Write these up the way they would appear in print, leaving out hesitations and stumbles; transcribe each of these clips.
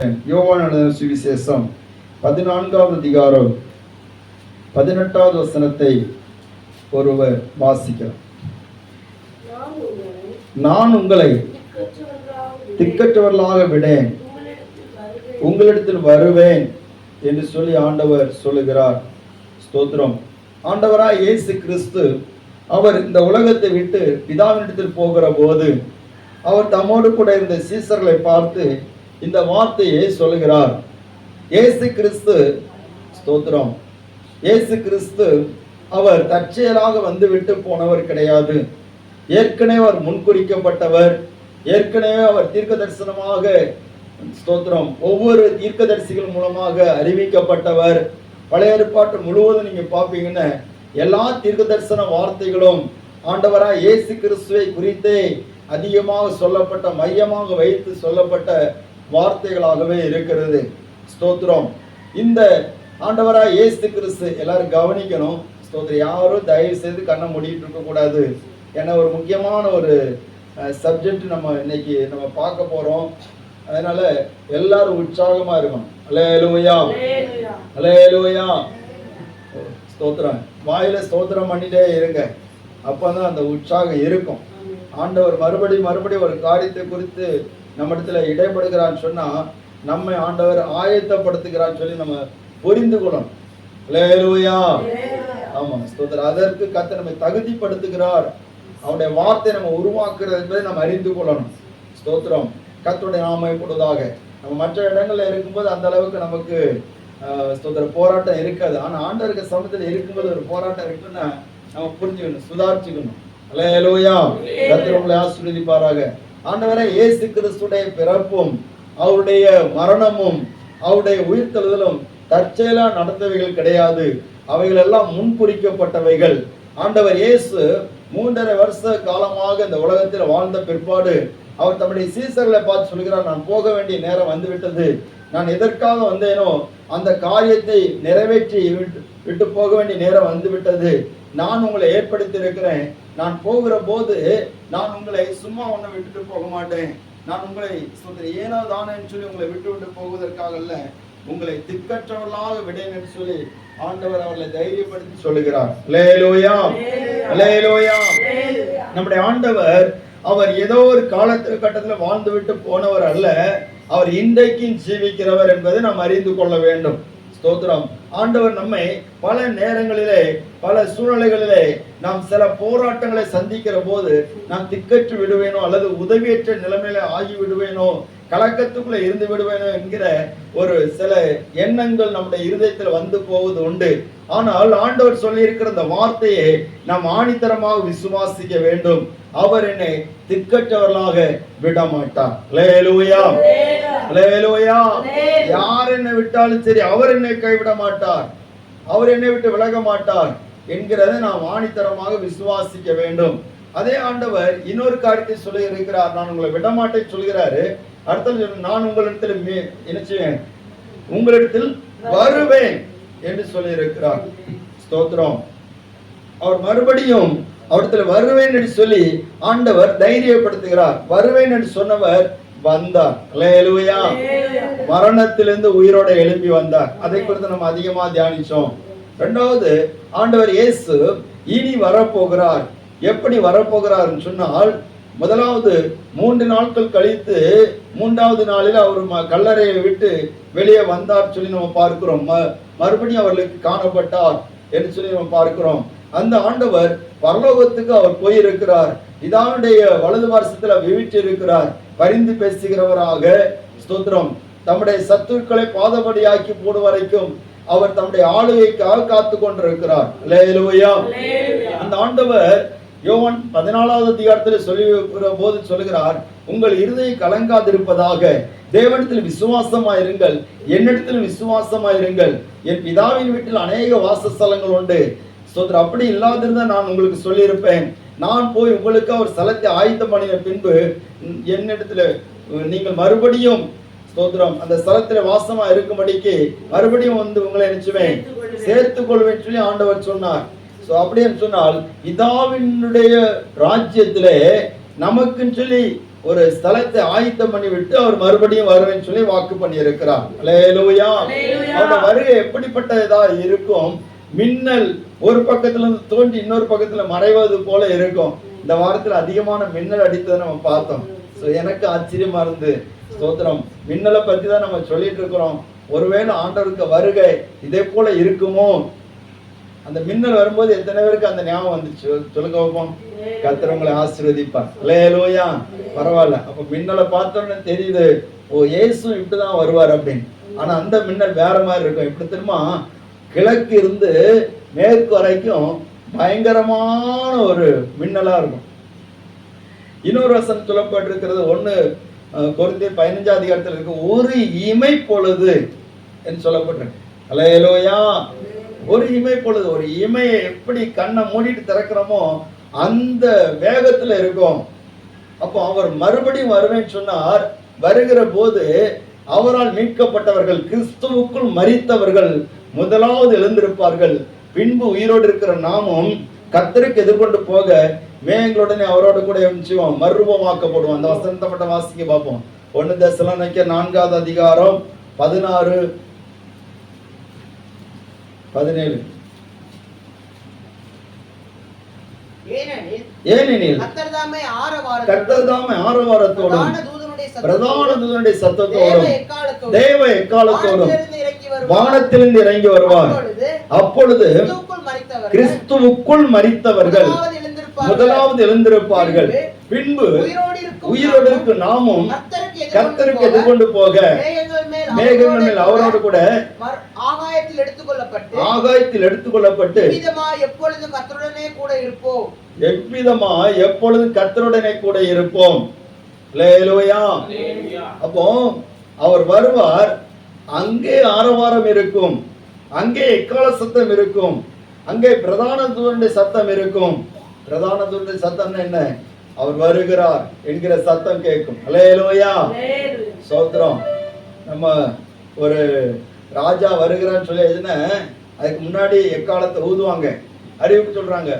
யோவான் எழுதின சுவிசேஷம் 14வது அதிகாரம் 18வது வசனத்தை ஒருவர் வாசிக்கிறார். நான் உங்களை திக்கற்றவர்களாக விடேன், உங்களிடத்தில் வருவேன் என்று சொல்லி ஆண்டவர் சொல்லுகிறார். ஸ்தோத்திரம். ஆண்டவராய் இயேசு கிறிஸ்து அவர் இந்த உலகத்தை விட்டு பிதாவினிடத்தில் போகிற போது அவர் தம்மோடு கூட இருந்த சீசர்களை பார்த்து இந்த வார்த்தையை சொல்லுகிறார். இயேசு கிறிஸ்து, ஸ்தோத்திரம், இயேசு கிறிஸ்து அவர் தற்செயலாக வந்து விட்டு போனவர் கிடையாது. ஏற்கனவே அவர் முன்குறிக்கப்பட்டவர். ஏற்கனவே அவர் தீர்க்க தரிசனமாக, ஸ்தோத்திரம், ஒவ்வொரு தீர்க்கதரிசிகள் மூலமாக அறிவிக்கப்பட்டவர். பழைய ஏற்பாட்டு முழுவதும் நீங்க பார்ப்பீங்கன்னா எல்லா தீர்க்க தரிசன வார்த்தைகளும் ஆண்டவராய் இயேசு கிறிஸ்துவை குறித்தே அதிகமாக சொல்லப்பட்ட, மையமாக வைத்து சொல்லப்பட்ட வார்த்தைகளாகவே இருக்கிறது. ஸ்தோத்திரம். இந்த ஆண்டவராய் இயேசு கிறிஸ்து எல்லாரும் கவனிக்கணும். ஸ்தோத்திரம். யாரும் தயவு செய்து கண்ணை மூடிட்டு இருக்க கூடாது. ஏன்னா ஒரு முக்கியமான ஒரு சப்ஜெக்ட் இன்னைக்கு நம்ம பார்க்க போறோம். அதனால எல்லாரும் உற்சாகமா இருக்கணும். அல்லேலூயா, அல்லேலூயா. ஸ்தோத்திரம். வாயில ஸ்தோத்திரம் பண்ணிட்டே இருங்க, அப்பதான் அந்த உற்சாகம் இருக்கும். ஆண்டவர் மறுபடியும் ஒரு காரியத்தை குறித்து நம்ம இடத்துல இடைப்படுகிறான்னு சொன்னா நம்மை ஆண்டவர் ஆயத்தப்படுத்துகிறான்னு சொல்லி நம்ம புரிந்து கொள்ளணும். அல்லேலூயா. ஆமா, ஸ்தோத்திரம். அதற்கு கர்த்தர் நம்மை தகுதிப்படுத்துகிறார். அவருடைய வார்த்தை நம்ம உருவாக்குறது என்பதை நம்ம அறிந்து கொள்ளணும். ஸ்தோத்திரம். கர்த்தருடைய நாமம் எப்பொழுதாக நம்ம மற்ற இடங்கள்ல இருக்கும்போது அந்த அளவுக்கு நமக்கு ஸ்தோத்திர போராட்டம் இருக்காது. ஆனா ஆண்டவருக்கு சமூகத்தில் இருக்கும்போது ஒரு போராட்டம் இருக்குன்னா நம்ம புரிஞ்சுக்கணும், சுதாரிச்சுக்கணும். அல்லேலூயா. கர்த்தர் உங்களை ஆசீர்வதிப்பாராக. ஆண்டவரே இயேசு கிறிஸ்துடைய பிறப்பும் அவருடைய மரணமும் அவருடைய உயிர்த்தெழுதலும் தற்செயலா நடந்தவைகள் கிடையாது. அவைகள் எல்லாம் முன்குறிக்கப்பட்டவைகள். ஆண்டவர் இயேசு 3.5 வருஷ காலமாக இந்த உலகத்தில் வாழ்ந்த பிற்பாடு அவர் தம்முடைய சீசர்களை பார்த்து சொல்கிறார், நான் போக வேண்டிய நேரம் வந்துவிட்டது. நான் எதற்காக வந்தேனோ அந்த காரியத்தை நிறைவேற்றி விட்டு போக வேண்டிய நேரம் வந்துவிட்டது. நான் உங்களை ஏற்படுத்தி இருக்கிறேன். நான் போகிற போது நான் உங்களை சும்மா ஒன்றை விட்டுட்டு போக மாட்டேன். நான் உங்களை ஏனோ தானேன்னு சொல்லி உங்களை விட்டு போவதற்காக அல்ல, உங்களை திக்கற்றவர்களாக விடேன் என்று சொல்லி ஆண்டவர் அவர்களை தைரியப்படுத்தி சொல்லுகிறார். அல்லேலூயா, அல்லேலூயா. நம்முடைய ஆண்டவர் அவர் ஏதோ ஒரு கட்டத்தில் வாழ்ந்து விட்டு போனவர் அல்ல, அவர் இன்றைக்கும் ஜீவிக்கிறவர் என்பதை நாம் அறிந்து கொள்ள வேண்டும். ஸ்தோத்திரம். ஆண்டவர் நம்மை பல நேரங்களிலே, பல சூழ்நிலைகளிலே நாம் சில போராட்டங்களை சந்திக்கிற போது நான் திக்கற்று விடுவேனோ அல்லது உதவியற்ற நிலைமையில ஆகி விடுவேனோ, கலக்கத்துக்குள்ள இருந்து விடுவேனோ என்கிற ஒரு சில எண்ணங்கள் நம்முடைய இருதயத்தில் வந்து போவது உண்டு. ஆனால் ஆண்டவர் சொல்லி இருக்கிற இந்த வார்த்தையை நாம் ஆணித்தரமாக விசுவாசிக்க வேண்டும். அவர் என்னை திக்கற்றவர்களாக விட மாட்டார். அல்லேலூயா, அல்லேலூயா. யார் என்னை விட்டாலும் சரி அவர் என்னை கைவிட மாட்டார், அவர் என்னை விட்டு விலக மாட்டார் என்கிறதை நாம் ஆணித்தரமாக விசுவாசிக்க வேண்டும். அதே ஆண்டவர் இன்னொரு காரியத்தை சொல்லி இருக்கிறார், நான் உங்களை விடமாட்டேன் சொல்கிறாரு. அடுத்த நான் உங்களிடத்தில் என்ன செய்வேன், உங்களிடத்தில் வருவேன் என்று சொல்லி இருக்கிறார். ஸ்தோத்திரம். அவர் மறுபடியும் அவரிடத்துல வருவேன் என்று சொல்லி ஆண்டவர் தைரியப்படுத்துகிறார். வருவேன் என்று சொன்னவர் வந்தார். அல்லேலூயா. மரணத்திலிருந்து உயிரோட எழுப்பி வந்தார். அதை குறித்து நம்ம அதிகமா தியானிச்சோம். இரண்டாவது, ஆண்டவர் இயேசு இனி வரப்போகிறார். எப்படி வரப்போகிறார் சொன்னால், முதலாவது 3 நாட்கள் கழித்து 3வது நாளில் அவர் கல்லறையை விட்டு வெளியே வந்தார் சொல்லி நம்ம பார்க்கிறோம். மறுபடியும் அவர்களுக்கு காணப்பட்டார் என்று சொல்லி நம்ம பார்க்கிறோம். அந்த ஆண்டவர் பரலோகத்துக்கு அவர் போயிருக்கிறார். பிதாவுடைய வலது பார்சத்தில் வீட்டு இருக்கிறார். பரிந்து பேசுகிறவராக, ஸ்தோத்திரம், தம்முடைய சத்துருக்களை பாதபடியாக்கி போடும் வரைக்கும் அவர் தம்முடைய ஆளுகைக்காக காத்து கொண்டிருக்கிறார். அல்லேலூயா. அந்த ஆண்டவர் யோவான் 14வது அதிகாரத்தில் சொல்லுகிற போது சொல்லுகிறார், உங்கள் இருதயம் கலங்காதிருப்பதாக தேவனிடத்தில் விசுவாசமாயிருங்கள், என்னிடத்தில் விசுவாசமாயிருங்கள். என் பிதாவின் வீட்டில் அநேக வாசஸ்தலங்கள் உண்டு. ஸ்தோத்திரம். அப்படி இல்லாதிருந்தா நான் உங்களுக்கு சொல்லியிருப்பேன். நான் போய் உங்களுக்கு ஒரு ஸ்தலத்தை ஆயத்தம் பண்ணின பின்பு என்னிடத்துல நீங்கள் மறுபடியும், ஸ்தோத்திரம், அந்த ஸ்தலத்துல வாசமா இருக்கும்படிக்கு மறுபடியும் வந்து உங்களை நினைச்சுவேன், சேர்த்துக் கொள்வேன் சொல்லி ஆண்டவர் சொன்னார். அப்படின்னு சொன்னால் பிதாவினுடைய ராஜ்யத்திலே நமக்குன்னு சொல்லி ஒரு ஸ்தலத்தை ஆயத்தம் பண்ணி விட்டு அவர் மறுபடியும் வருவேன்னு சொல்லி வாக்கு பண்ணி இருக்கிறார். அல்லேலூயா. அவருடைய வருகை எப்படிப்பட்டதா இருக்கும்? மின்னல் ஒரு பக்கத்துல இருந்து தோன்றி இன்னொரு பக்கத்துல மறைவது போல இருக்கும். இந்த வாரத்துல அதிகமான மின்னல் அடித்ததை நம்ம பார்த்தோம். எனக்கு ஆச்சரியமா இருந்து, ஸ்தோத்திரம், மின்னலை பத்தி தான் நம்ம சொல்லிட்டு இருக்கிறோம். ஒருவேளை ஆண்டவருக்கு வருகை இதே போல இருக்குமோ? அந்த மின்னல் வரும்போது எத்தனை பேருக்கு அந்த ஞாபகம் வந்துச்சு சொல்லுங்க பார்ப்போம். கர்த்தர் உங்களை ஆசீர்வதிப்பார். அல்லேலூயா. பரவாயில்ல. அப்ப மின்னலை பார்த்தோன்னு தெரியுது, ஓ இயேசு இப்படிதான் வருவார் அப்படின்னு. ஆனா அந்த மின்னல் வேற மாதிரி இருக்கும். இப்படி தெரியுமா, கிழக்கு இருந்து மேற்கு வரைக்கும் பயங்கரமான ஒரு மின்னலா இருக்கும். இன்னொரு வசனம் சொல்லப்பட்டிருக்கிறது 1 கொரிந்தியர் 15 அதிகாரத்தில் இருக்கு, ஒரு இமை பொழுது என்று சொல்லப்பட்டிருக்கு. அல்லேலூயா. ஒரு இமை பொழுது, ஒரு இமையை எப்படி கண்ணை மூடிட்டு திறக்கிறோமோ அந்த வேகத்துல இருக்கும். அப்போ அவர் மறுபடியும் வருவேன்னு சொன்னார். வருகிற போது அவரால் மீட்கப்பட்டவர்கள், கிறிஸ்துவுக்குள் மரித்தவர்கள் முதலாவது எழுந்திருப்பார்கள். பின்பு உயிரோடு இருக்கிற நாமும் கர்த்தருக்கு எதிர்கொண்டு போக மேகங்களுடனே அவரோடு கூட மறுரூபமாக்கப்படுவோம். அந்த வசனத்தை மட்டும் வாசிக்க பார்ப்போம். 1 தெசலோனிக்கேயர் 4 அதிகாரம் 16 17. ஏனெனில் கர்த்தர் தாமே ஆரவாரத்தோடும் பிரதான தூதனுடைய சத்தத்தோடும் தேவ எக்காலத்தோடும் வானத்திலிருந்து இறங்கி வருவார். அப்பொழுது கிறிஸ்துவுக்குள் மரித்தவர்கள் முதலாவது எழுந்திருப்பார்கள். பின்பு உயிரோடு இருக்கு நாமும் கர்த்தருக்கு எதிர்கொண்டு போக மேகங்கள் மேல் அவரோடு கூட ஆகாயத்தில் எடுத்துக்கொள்ளப்பட்டு எப்பொழுதும் கர்த்தருடனே கூட இருப்போம். எவ்விதமாய் எப்பொழுதும் கர்த்தருடனே கூட இருப்போம். அல்லேலூயா. அப்போ அவர் வருவார். அங்கே ஆரவாரம் இருக்கும், அங்கே எக்கால சத்தம் இருக்கும், அங்கே பிரதான தூதனுடைய சத்தம் இருக்கும். பிரதான தூதனுடைய சத்தம் என்ன? அவர் வருகிறார் என்கிற சத்தம் கேட்கும். அல்லேலூயா. சோத்திரம். நம்ம ஒரு ராஜா வருகிறான்னு சொல்லி அதுக்கு முன்னாடி எக்காலத்தை ஊதுவாங்க, அறிவிப்பு சொல்றாங்க,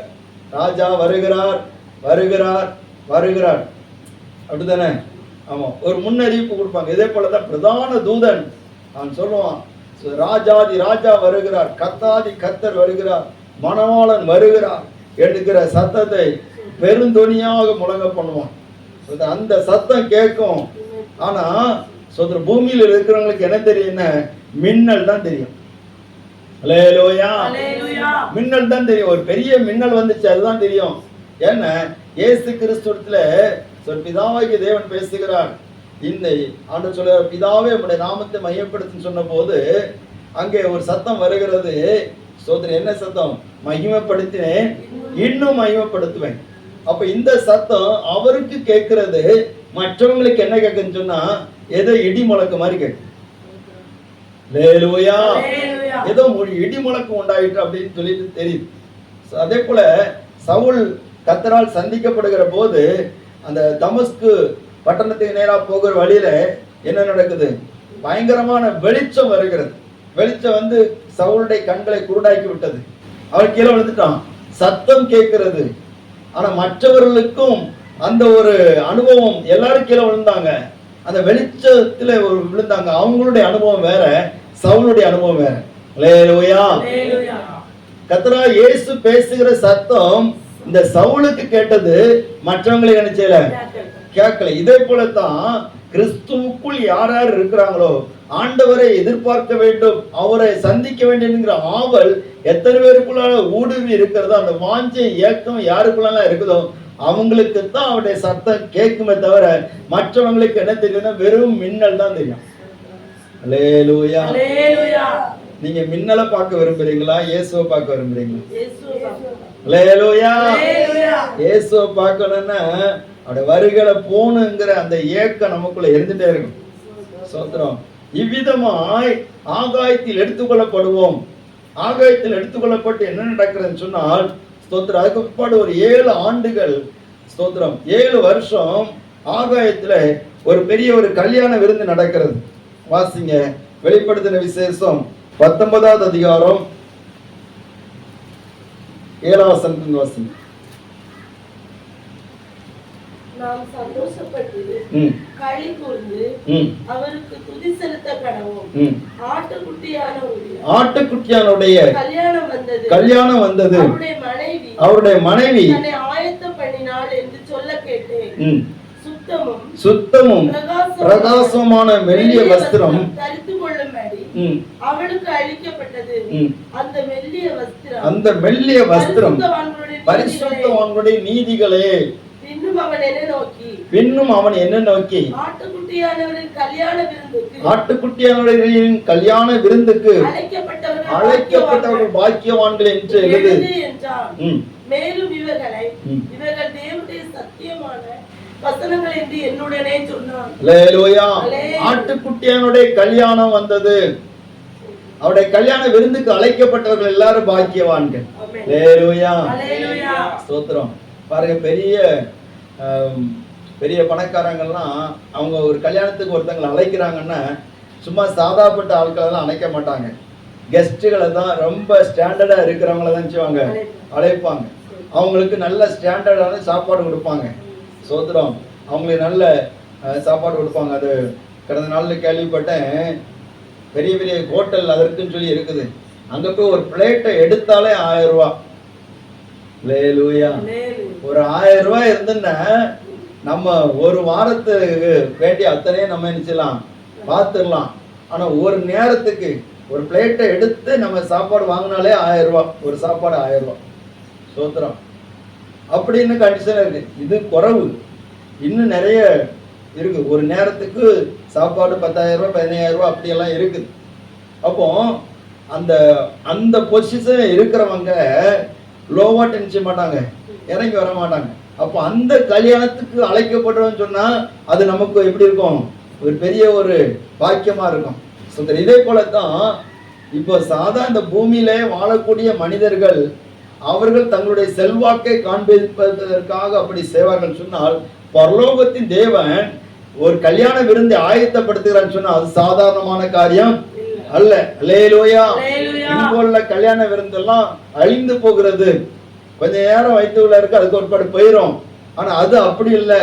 ராஜா வருகிறார் வருகிறார் வருகிறார், அப்படித்தானே? ஆமா, ஒரு முன்னறிவிப்பு கொடுப்பாங்க. இதே போலதான் பிரதான தூதன் அவன் சொல்லுவான், ராஜாதி ராஜா வருகிறார், கர்த்தாதி கர்த்தர் வருகிறார், மணவாளன் வருகிறார் எடுக்கிற சத்தத்தை பெருந்தொனியாக முழங்க பண்ணுவான். அந்த சத்தம் கேட்கும். ஆனா சொல்ற பூமியில் இருக்கிறவங்களுக்கு என்ன தெரியும்? மின்னல் தான் தெரியும். அல்லேலூயா. மின்னல் தான் தெரியும். ஒரு பெரிய மின்னல் வந்துச்சு, அதுதான் தெரியும். ஏன்னா இயேசு கிறிஸ்துவத்துல பிதாவாகிய தேவன் பேசுகிறார். இந்த ஆண்டவர் சொல்ற, பிதாவே உம்முடைய நாமத்தை மையப்படுத்துன்னு சொன்ன போது அங்கே ஒரு சத்தம் வருகிறது. சோதரன், என்ன சத்தம்? மகிமைப்படுத்தினேன், இன்னும் மகிமைப்படுத்துவேன். அப்ப இந்த சத்தம் அவருக்கு கேட்கிறது. மற்றவங்களுக்கு என்ன கேட்குன்னு சொன்னா ஏதோ இடி முழக்கு மாதிரி கேட்கும். அல்லேலூயா. ஏதோ இடி முழக்கம் உண்டாயிட்டு அப்படின்னு சொல்லிட்டு தெரியுது. அதே போல சவுல் கர்த்தரால் சந்திக்கப்படுகிற போது அந்த தமஸ்கு பட்டணத்துக்கு நேராக போகிற வழியில என்ன நடக்குது? பயங்கரமான வெளிச்சம் வருகிறது. வெளிச்சம் சவுளுடைய கண்களை குருடாக்கி விட்டது. அவன் கீழே விழுந்துட்டான். சத்தம் கேட்கிறது. ஆனா மற்றவர்களுக்கும் அந்த ஒரு அனுபவம், எல்லாரும் கீழே விழுந்தாங்க. அந்த வெளிச்சத்துல ஒரு விழுந்தாங்க. அவங்களுடைய அனுபவம் வேற, சவுளுடைய அனுபவம் வேற. அல்லேலூயா. கர்த்தரா இயேசு பேசுகிற சத்தம் இந்த சவுலுக்கு கேட்டது, மற்றவங்களுக்கு என்ன செய்யல? கேட்கல. இதே போலத்தான் கிறிஸ்துவுக்குள் யார் யார் இருக்கிறாங்களோ, ஆண்டவரை எதிர்பார்க்க வேண்டும், அவரை சந்திக்க வேண்டும் என்கிற ஆவல் எத்தனை பேருக்குள்ள ஊடுருவி இருக்கிறதோ, அந்த வாஞ்சை ஏக்கம் யாருக்குள்ள இருக்குதோ அவங்களுக்கு தான் அவருடைய சத்தம் கேட்குமே தவிர மற்றவங்களுக்கு என்ன தெரியும்னா வெறும் மின்னல் தான் தெரியும். அல்லேலூயா. நீங்க மின்னலை பார்க்க விரும்புறீங்களா, இயேசுவை பார்க்க விரும்புறீங்களா? அல்லேலூயா. இயேசுவை பார்க்கணும்னா அவருடைய வருகளை போகணுங்கிற அந்த ஏக்கம் நமக்குள்ள இருந்துட்டே இருக்கும். சோத்திரம். இவ்விதமாய் ஆகாயத்தில் எடுத்துக்கொள்ளப்படுவோம். ஆகாயத்தில் எடுத்துக்கொள்ளப்பட்டு என்ன நடக்கிறதுன்னு சொன்னால், ஸ்தோத்திரம், அதுக்கு பிற்பாடு ஒரு 7 ஆண்டுகள், ஸ்தோத்திரம், 7 வருஷம் ஆகாயத்துல ஒரு பெரிய ஒரு கல்யாண விருந்து நடக்கிறது. வாசிங்க, வெளிப்படுத்தின விசேஷம் 19வது அதிகாரம் 7ஆம் வசனத்திலிருந்து வாசிங்க. நாம் சந்தோஷப்பட்டு ம், களி கூர்ந்து ம், அவருக்கு துதி செலுத்த கடவோம். ம். ஆட்டுக்குட்டியானவருடைய ஆட்டுக்குட்டியானுடைய கல்யாணம் வந்தது. கல்யாணம் வந்தது. அவருடைய மனைவி மனைவி தன்னை ஆயத்தம் பண்ணினாள் என்று சொல்ல கேட்டேன். ம், சுத்தமும் சுத்தமும் பிரகாசமான மெல்லிய வஸ்திரம் தரித்து கொள்ளும்படி ம், அவளுக்கு அளிக்கப்பட்டது. ம். அந்த மெல்லிய வஸ்திரம் அந்த மெல்லிய வஸ்திரம் பரிசுத்தவான்களுடைய பரிசுத்தவான்களுடைய நீதிகளே. பின்னும் அவன் என்ன நோக்கி பின்னும் அவன் என்ன நோக்கி ஆட்டுக்குட்டியானவரின் கல்யாண விருந்துக்கு ஆட்டுக்குட்டியானுடைய கல்யாண விருந்துக்கு அழைக்கப்பட்டவர்கள் பாக்கியவான்கள் என்று எழுது என்றான். ம், மேலும் இவர்கள் ம். தேவனுடைய சத்தியமான வசனங்கள் என்று என்னுடனே சொன்னான். அல்லேலூயா. ஆட்டுக்குட்டியானுடைய கல்யாணம் வந்தது. அவருடைய கல்யாண விருந்துக்கு அழைக்கப்பட்டவர்கள் எல்லாரும் பாக்கியவான்கள். ஆமென். அல்லேலூயா. அல்லேலூயா. ஸ்தோத்திரம். பாருங்க, பெரிய பெரிய பணக்காரங்கள்லாம் அவங்க ஒரு கல்யாணத்துக்கு ஒருத்தங்களை அழைக்கிறாங்கன்னா சும்மா சாதாப்பட்ட ஆட்களை எல்லாம் அழைக்க மாட்டாங்க. கெஸ்ட்டுகளை தான், ரொம்ப ஸ்டாண்டர்டா இருக்கிறவங்கள தான் செய்வாங்க, அழைப்பாங்க. அவங்களுக்கு நல்ல ஸ்டாண்டர்டான சாப்பாடு கொடுப்பாங்க. ஸ்தோத்திரம். அவங்களுக்கு நல்ல சாப்பாடு கொடுப்பாங்க. அது கடந்த நாளில் கேள்விப்பட்டேன், பெரிய பெரிய ஹோட்டல் அதற்குன்னு சொல்லி இருக்குது. அங்க போய் ஒரு பிளேட்டை எடுத்தாலே 1000 ரூபாய். அல்லேலூயா. ஒரு 1000 ரூபாய் இருந்துன்னா நம்ம ஒரு வாரத்துக்கு வேண்டிய அத்தனையும் நம்ம நினைச்சலாம், பார்த்துடலாம். ஆனா ஒரு நேரத்துக்கு ஒரு பிளேட்டை எடுத்து நம்ம சாப்பாடு வாங்கினாலே 1000 ரூபாய். ஒரு சாப்பாடு 1000 ரூபாய். ஸ்தோத்திரம். அப்படின்னு கண்டிஷன் இருக்கு. இது குறைவு. இன்னும் நிறைய இருக்கு. ஒரு நேரத்துக்கு சாப்பாடு 10,000 ரூபாய் 15,000 ரூபாய் அப்படியெல்லாம் இருக்குது. அப்போ அந்த அந்த பொசிஷன் இருக்கிறவங்க லோவா டென்ஷ மாட்டாங்க, இறங்கி வர மாட்டாங்க. அப்போ அந்த கல்யாணத்துக்கு அழைக்கப்பட்டவன்னு சொன்னா அது நமக்கு எப்படி இருக்கும்? ஒரு பெரிய ஒரு பாக்கியமா இருக்கும். இதே போலத்தான் இப்போ சாதா இந்த பூமியிலே வாழக்கூடிய மனிதர்கள் அவர்கள் தங்களுடைய செல்வாக்கை காண்பிப்பதற்காக அப்படி செய்வார்கள் சொன்னால், பரலோகத்தின் தேவன் ஒரு கல்யாண விருந்தை ஆயத்தப்படுத்துகிறான்னு சொன்னா அது சாதாரணமான காரியம் அல்ல. அல்லேலூயா. இங்குள்ள கல்யாண விருந்தெல்லாம் அழிந்து போகிறது. கொஞ்ச நேரம் வைத்துள்ள இருக்கு, அதுக்கு ஒருபாடு போயிடும். ஆனா அது அப்படி இல்லை.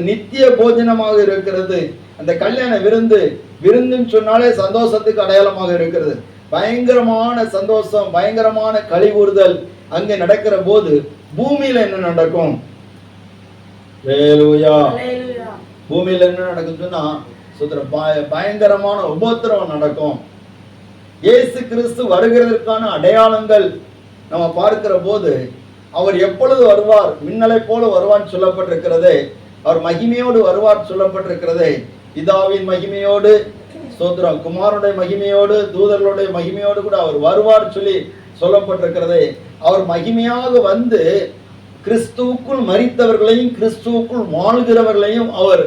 நித்திய போஜனமாக இருக்கிறது அந்த கல்யாண விருந்து. விருந்துன்னு சொன்னாலே சந்தோஷத்துக்கு அடையாளமாக இருக்கிறது. பயங்கரமான சந்தோஷம், பயங்கரமான கலிகூறுதல் அங்கே நடக்கிற போது பூமியில என்ன நடக்கும்? அல்லேலூயா. பூமியில என்ன நடக்கும் சொன்னா பயங்கரமான உபத்திரவம் நடக்கும். இயேசு கிறிஸ்து வருகிறதற்கான அடையாளங்கள் நம்ம பார்க்கிற போது அவர் எப்பொழுது வருவார்? மின்னலை போல வருவான்னு சொல்லப்பட்டிருக்கிறது. அவர் மகிமையோடு வருவார் சொல்லப்பட்டிருக்கிறது. பிதாவின் மகிமையோடு, ஸ்தோத்திரம், குமாரனுடைய மகிமையோடு, தூதர்களுடைய மகிமையோடு கூட அவர் வருவார் சொல்லி சொல்லப்பட்டிருக்கிறது. அவர் மகிமையாக வந்து கிறிஸ்துவுக்குள் மரித்தவர்களையும் கிறிஸ்துவுக்குள் வாழ்கிறவர்களையும் அவர்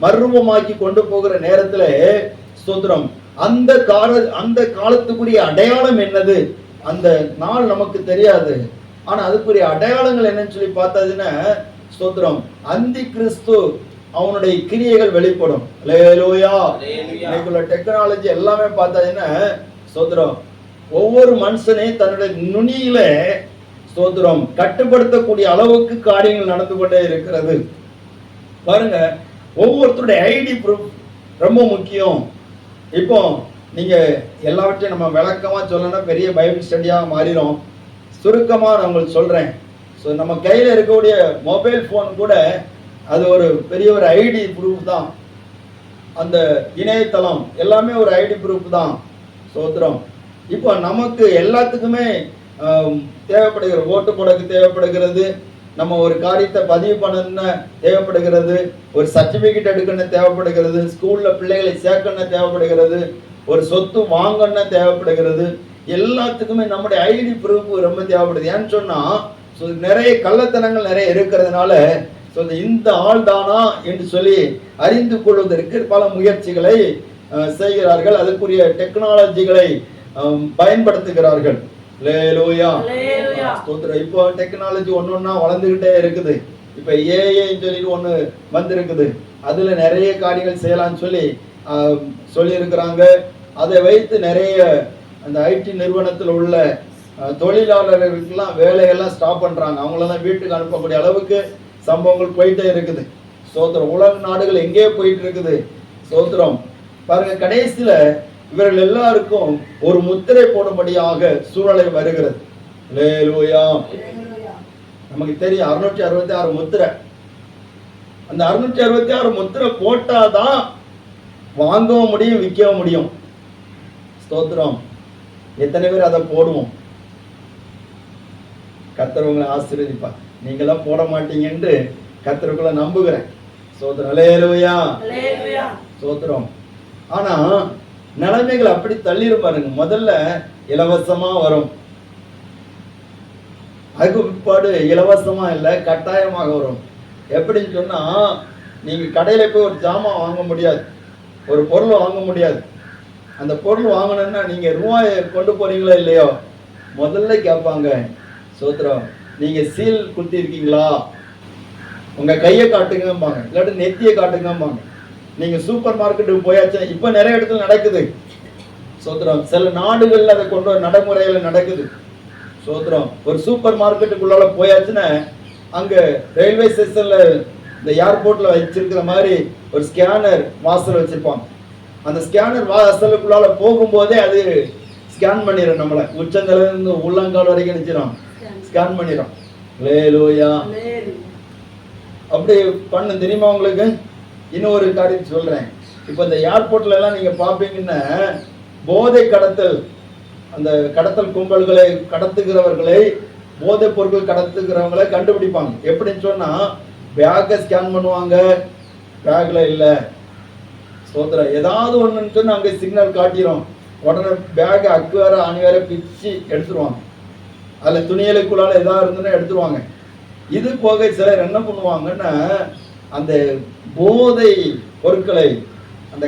மர்வமாக்கி கொண்டு போகிற நேரத்துல, ஸ்தோத்திரம், அந்த காலத்துக்குரிய அடையாளம் என்னது? அந்த நாள் நமக்கு தெரியாது. ஆனா அதுக்குரிய அடையாளங்கள் என்னன்னு சொல்லி பார்த்ததுன்னா, ஸ்தோத்திரம், அந்தி கிறிஸ்து அவனுடைய கிரியைகள் வெளிப்படும். அல்லேலூயா. இன்னைக்குள்ள டெக்னாலஜி எல்லாமே பார்த்ததுன்னா, ஸ்தோத்திரம், ஒவ்வொரு மனுஷனையும் தன்னுடைய நுனியில, ஸ்தோத்திரம், கட்டுப்படுத்தக்கூடிய அளவுக்கு காரியங்கள் நடந்து கொண்டே இருக்கிறது. பாருங்க, ஒவ்வொருத்தருடைய ஐடி ப்ரூஃப் ரொம்ப முக்கியம். இப்போ நீங்க எல்லாவற்றையும் நம்ம விளக்கமா சொல்லணும், பெரிய பைபிள் ஸ்டடியாக மாறிடும். சுருக்கமா நான் உங்களுக்கு சொல்றேன். நம்ம கையில இருக்கக்கூடிய மொபைல் போன் கூட அது ஒரு பெரிய ஒரு ஐடி ப்ரூஃப் தான். அந்த இணையதளம் எல்லாமே ஒரு ஐடி ப்ரூஃப் தான். ஸ்தோத்திரம். இப்போ நமக்கு எல்லாத்துக்குமே தேவைப்படுகிற, ஓட்டு போடக்கு தேவைப்படுகிறது, நம்ம ஒரு காரியத்தை பதிவு பண்ணணும்னு தேவைப்படுகிறது, ஒரு சர்டிபிகேட் எடுக்கணும் தேவைப்படுகிறது, ஸ்கூல்ல பிள்ளைகளை சேர்க்கணும் தேவைப்படுகிறது, ஒரு சொத்து வாங்கணும் தேவைப்படுகிறது. எல்லாத்துக்குமே நம்முடைய ஐடி ப்ரூஃப் ரொம்ப தேவைப்படுது. ஏன்னு சொன்னா நிறைய கள்ளத்தனங்கள் நிறைய இருக்கிறதுனால இந்த ஆள் தானா என்று சொல்லி அறிந்து கொள்வதற்கு பல முயற்சிகளை செய்கிறார்கள். அதுக்குரிய டெக்னாலஜிகளை பயன்படுத்துகிறார்கள். இப்போ டெக்னாலஜி ஒன்னொன்னா வளர்ந்துகிட்டே இருக்குது. இப்ப ஏஐன்னு சொல்லிட்டு ஒண்ணு வந்திருக்குது. அதுல நிறைய காரியங்கள் செய்யலாம்னு சொல்லி இருக்கிறாங்க. அதை வைத்து நிறைய அந்த ஐடி நிறுவனத்தில் உள்ள தொழிலாளர்களுக்கெல்லாம் வேலையெல்லாம் ஸ்டாப் பண்றாங்க. அவங்களெல்லாம் வீட்டுக்கு அனுப்பக்கூடிய அளவுக்கு சம்பவங்கள் போயிட்டே இருக்குது. ஸ்தோத்திரம். உலக நாடுகள் எங்கே போயிட்டு இருக்குது. ஸ்தோத்திரம். பாருங்க, கடைசியில இவர்கள் எல்லாருக்கும் ஒரு முத்திரை போடும்படியாக சூழ்நிலை வருகிறது. அல்லேலூயா. நமக்கு தெரியும் 666 முத்திரை. அந்த 666 முத்திரை போட்டாதான் வாங்கவும் முடியும், விற்கவும் முடியும். ஸ்தோத்திரம். எத்தனை பேர் அதை போடுவோம்? கர்த்தர் உங்களை ஆசீர்வதிப்பார். நீங்களாம் போட மாட்டீங்கன்னு கர்த்தருக்குள்ள நம்புகிறேன். ஸ்தோத்திரம். அல்லேலூயா. ஸ்தோத்திரம். ஆனா நிலைமைகள் அப்படி தள்ளிரும் பாருங்க. முதல்ல இலவசமா வரும், அதுக்கு பிற்பாடு இலவசமா இல்லை, கட்டாயமாக வரும். எப்படின்னு சொன்னா, நீங்க கடையில போய் ஒரு ஜாமான் வாங்க முடியாது, ஒரு பொருள் வாங்க முடியாது. அந்த பொருள் வாங்கணும்னா நீங்க ரூபாயை கொண்டு போறீங்களா இல்லையோ, முதல்ல கேட்பாங்க, ஸ்தோத்திரம், நீங்க சீல் குத்தி இருக்கீங்களா, உங்க கையை காட்டுங்கம்பாங்க, இல்லாட்டி நெத்தியை காட்டுங்கம்பாங்க. நீங்க சூப்பர் மார்க்கெட்டுக்கு போயாச்சு, இப்ப நிறைய இடத்துல நடக்குது. ஸ்தோத்திரம். சில நாடுகள்ல அதை கொண்டு வர நடைமுறையில நடக்குது. ஸ்தோத்திரம். ஒரு சூப்பர் மார்க்கெட்டுக்குள்ளால போயாச்சுன்னா அங்க ரயில்வே ஸ்டேஷன்ல இந்த ஏர்போர்ட்ல வச்சிருக்கிற மாதிரி ஒரு ஸ்கேனர் வாசல் வச்சிருப்பாங்க. அந்த ஸ்கேனர் வாசலுக்குள்ளால போகும்போதே அது ஸ்கேன் பண்ணிடும், நம்மள உச்சந்தல இருந்து உள்ளங்கால் வரைக்கும் நினைச்சிடும், ஸ்கேன் பண்ணிடும். அல்லேலூயா. அப்படி பண்ண தெரியுமா உங்களுக்கு? இன்னொரு காரியம் சொல்றேன். இப்ப இந்த ஏர்போர்ட்ல எல்லாம் நீங்க பாப்பீங்கன்னா போதை கடத்தல், அந்த கடத்தல் கும்பல்களை கடத்துகிறவர்களை, போதைப் பொருட்கள் கடத்துகிறவங்களை கண்டுபிடிப்பாங்க. எப்படின்னு சொன்னா, பேக்கை ஸ்கேன் பண்ணுவாங்க, பேக்ல இல்ல. ஸ்தோத்திரம். ஏதாவது ஒண்ணுன்னு சொன்னா அங்க சிக்னல் காட்டிடும், உடனே பேக் அக்கு வேற அணி வேற பிச்சு எடுத்துருவாங்க. அதுல துணியலுக்குள்ளால ஏதாவது இருந்துன்னா எடுத்துருவாங்க. இது போக சிலர் என்ன பண்ணுவாங்கன்னா, அந்த போதை பொருட்களை, அந்த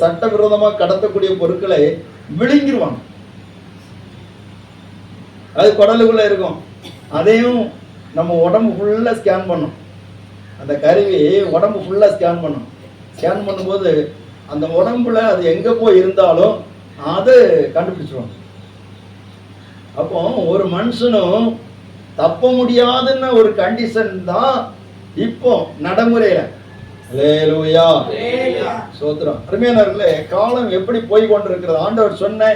சட்டவிரோதமா கடத்தக்கூடிய பொருட்களை விழுங்கிருவாங்க. அது குடலுக்குள்ள இருக்கும். அதையும் நம்ம உடம்பு ஃபுல்லா ஸ்கேன் பண்ணும். அந்த கருவி உடம்பு ஃபுல்லா ஸ்கேன் பண்ணும். ஸ்கேன் பண்ணும்போது அந்த உடம்புல அது எங்க போய் இருந்தாலும் அதை கண்டுபிடிச்சிருவாங்க. அப்போ ஒரு மனுஷனும் தப்ப முடியாதுன்னு ஒரு கண்டிஷன் தான் இப்போ நடைமுறையில. அல்லேலூயா. ஸ்தோத்திரம். அருமையானவர்களே, காலம் எப்படி போய் கொண்டிருக்கிறது. ஆண்டவர் சொன்ன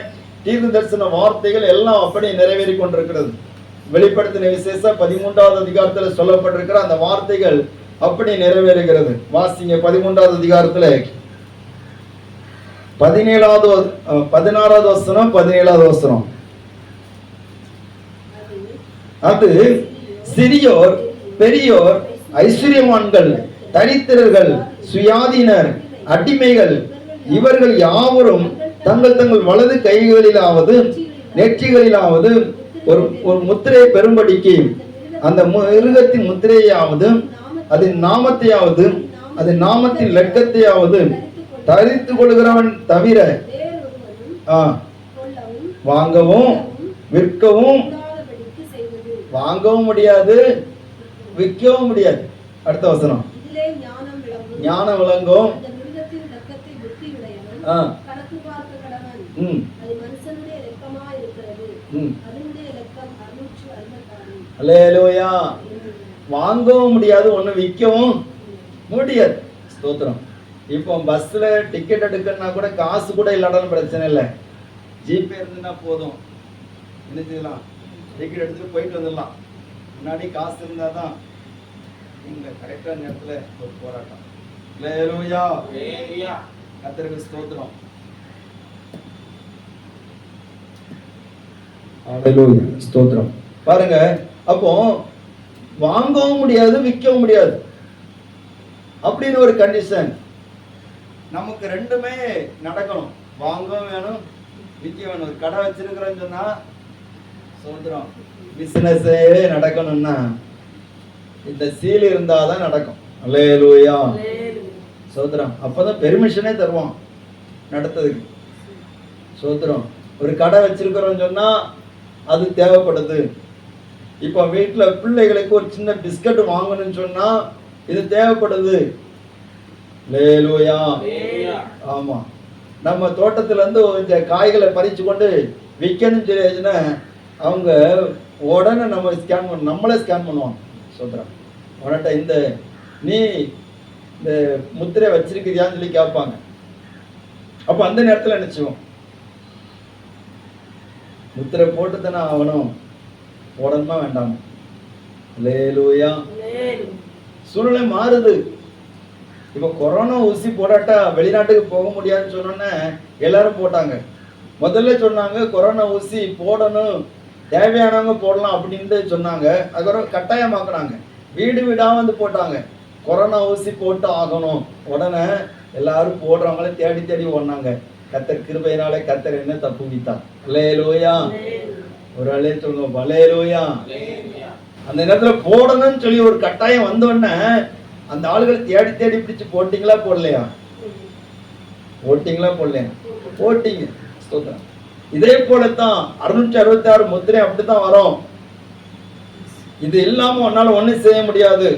தீர்க்க தரிசன வார்த்தைகள் எல்லாம் அப்படி நிறைவேறி கொண்டிருக்கிறது. வெளிப்படுத்தின விசேஷம் 13வது அதிகாரத்தில் சொல்லப்பட்டிருக்கிற அந்த வார்த்தைகள் அப்படி நிறைவேறுகிறது. வாசிங்க 13வது அதிகாரத்துல 16வது வசனம் 17வது வசனம். அது சிறியோர் பெரியோர், ஐஸ்வர்யவான்கள், தரித்திரர்கள், சுயாதீனர், அடிமைகள், இவர்கள் யாவரும் தங்கள் தங்கள் வலது கைகளிலாவது நெற்றிகளிலாவது ஒரு முத்திரையை பெறும்படிக்கு அந்த மிருகத்தின் முத்திரையாவது அதன் நாமத்தையாவது அதன் நாமத்தின் லட்சத்தையாவது தரித்து கொள்கிறவன் தவிர வாங்கவும் விற்கவும், வாங்கவும் முடியாது, விற்கவும் முடியாது. அடுத்த வசனம். ஞானம் விளங்கும். அல்லேலூயா. வாங்கவும் முடியாது, ஒண்ணு விற்கவும் முடியாது. ஸ்தோத்திரம். இப்போ பஸ்ல டிக்கெட் எடுக்கணும்னா கூட காசு கூட இல்லாட்டாலும் பிரச்சனை இல்லை, ஜிபே இருந்துன்னா போதும், என்ன செய்யலாம், டிக்கெட் எடுத்துட்டு போயிட்டு வந்துடலாம். முன்னாடி காசு இருந்தாதான் இங்க கரெக்டான நேரத்துல ஒரு போராட்டம். அல்லேலூயா. கர்த்தருக்கு ஸ்தோத்திரம். அல்லேலூயா. ஸ்தோத்திரம். பாருங்க, அப்போ வாங்கவும் முடியாது, விற்கவும் முடியாது அப்படின்னு ஒரு கண்டிஷன். நமக்கு ரெண்டுமே நடக்கணும், வாங்கவும் வேணும், விற்க வேணும். ஒரு கடை வச்சிருக்கிறோன்னு சொன்னா, ஸ்தோத்திரம், பிசினஸே நடக்கணும்னா இந்த சீல் இருந்தாதான் நடக்கும். அல்லேலூயா. ஸ்தோத்திரம். அப்பதான் பெர்மிஷனே தருவான் நடத்துறதுக்கு. ஸ்தோத்திரம். ஒரு கடை வச்சிருக்கிறோம்னு சொன்னா அது தேவைப்படுது. இப்ப வீட்டுல பிள்ளைகளுக்கு ஒரு சின்ன பிஸ்கட் வாங்கணும்னு சொன்னா இது தேவைப்படுது. அல்லேலூயா. ஆமா. நம்ம தோட்டத்துல இருந்து இந்த காய்களை பறிச்சு கொண்டு விற்கணும்னு சொல்லியாச்சுன்னா அவங்க உடனே நம்ம நம்மளே ஸ்கேன் பண்ணுவோம். சொல்றேன், உடனே இந்த நீ இந்த முத்திரை வச்சிருக்கிறியான்னு சொல்லி கேட்பாங்க. அப்ப அந்த நேரத்துல நினைச்சுவோம், முத்திரை போட்டு தானே ஆகணும், போடணுமா வேண்டாம்? அல்லேலூயா. சூழ்நிலை மாறுது. இப்ப கொரோனா ஊசி போடாட்டா வெளிநாட்டுக்கு போக முடியாதுன்னு சொன்னோன்னே எல்லாரும் போட்டாங்க. முதல்ல சொன்னாங்க கொரோனா ஊசி போடணும், தேவையானவங்க போடலாம் அப்படின்ட்டு சொன்னாங்க. அதுக்கப்புறம் கட்டாயமாக்குனாங்க, வீடு வீடா வந்து போட்டாங்க, கொரோனா ஊசி போட்டு ஆகணும். உடனே எல்லாரும் போடுறவங்களே தேடி தேடி ஓடினாங்க. கர்த்தர் கிருபையினாலே கர்த்தர் என்ன தப்பு விட்டான். அல்லேலூயா. ஒரு ஆளே சொல்லுங்க அல்லேலூயா. அந்த நேரத்துல போடணும்னு சொல்லி ஒரு கட்டாயம் வந்தோடனே அந்த ஆளுகளை தேடி தேடி பிடிச்சு போட்டீங்களா போடலையா? போட்டீங்களா போடலையா? போட்டீங்க. ஸ்தோத்திரம். இதே போலத்தான் 666 முத்திரை அப்படித்தான் வரும். இது இல்லாம உன்னால ஒண்ணும் செய்ய முடியாது.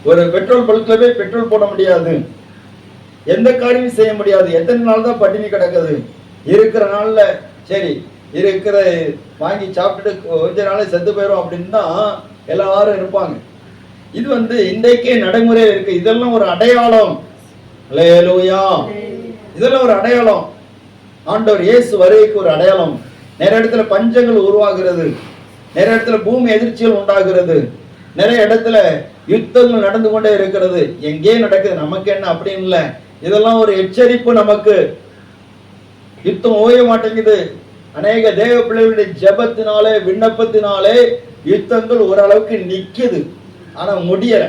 ஒரு பெட்ரோல் பல்க்ல போய் பெட்ரோல் போட முடியாது, எந்த காரியமும் செய்ய முடியாது. எத்தனை நாள் தான் பட்டினி கிடக்குது? இருக்கிற நாள்ல சரி இருக்கிற வாங்கி சாப்பிட்டுட்டு கொஞ்ச நாளே செத்து போயிடும் அப்படின்னு தான் எல்லாரும் இருப்பாங்க. இது இன்றைக்கே நடைமுறையில் இருக்கு. இதெல்லாம் ஒரு அடையாளம். அல்லேலூயா. இதெல்லாம் ஒரு அடையாளம். ஆண்டவர் இயேசு வருகைக்கு ஒரு அடையாளம். நிறைய இடத்துல பஞ்சங்கள் உருவாகிறது, நிறைய இடத்துல பூமி எதிர்ச்சிகள் உண்டாகிறது, நிறைய இடத்துல யுத்தங்கள் நடந்து கொண்டே இருக்கிறது. எங்கே நடக்குது, நமக்கு என்ன அப்படின்னு இல்லை. இதெல்லாம் ஒரு எச்சரிப்பு நமக்கு. யுத்தம் ஓய மாட்டேங்குது. அநேக தேவ பிள்ளைகளுடைய ஜெபத்தினாலே விண்ணப்பத்தினாலே யுத்தங்கள் ஓரளவுக்கு நிக்குது, ஆனா முடியல.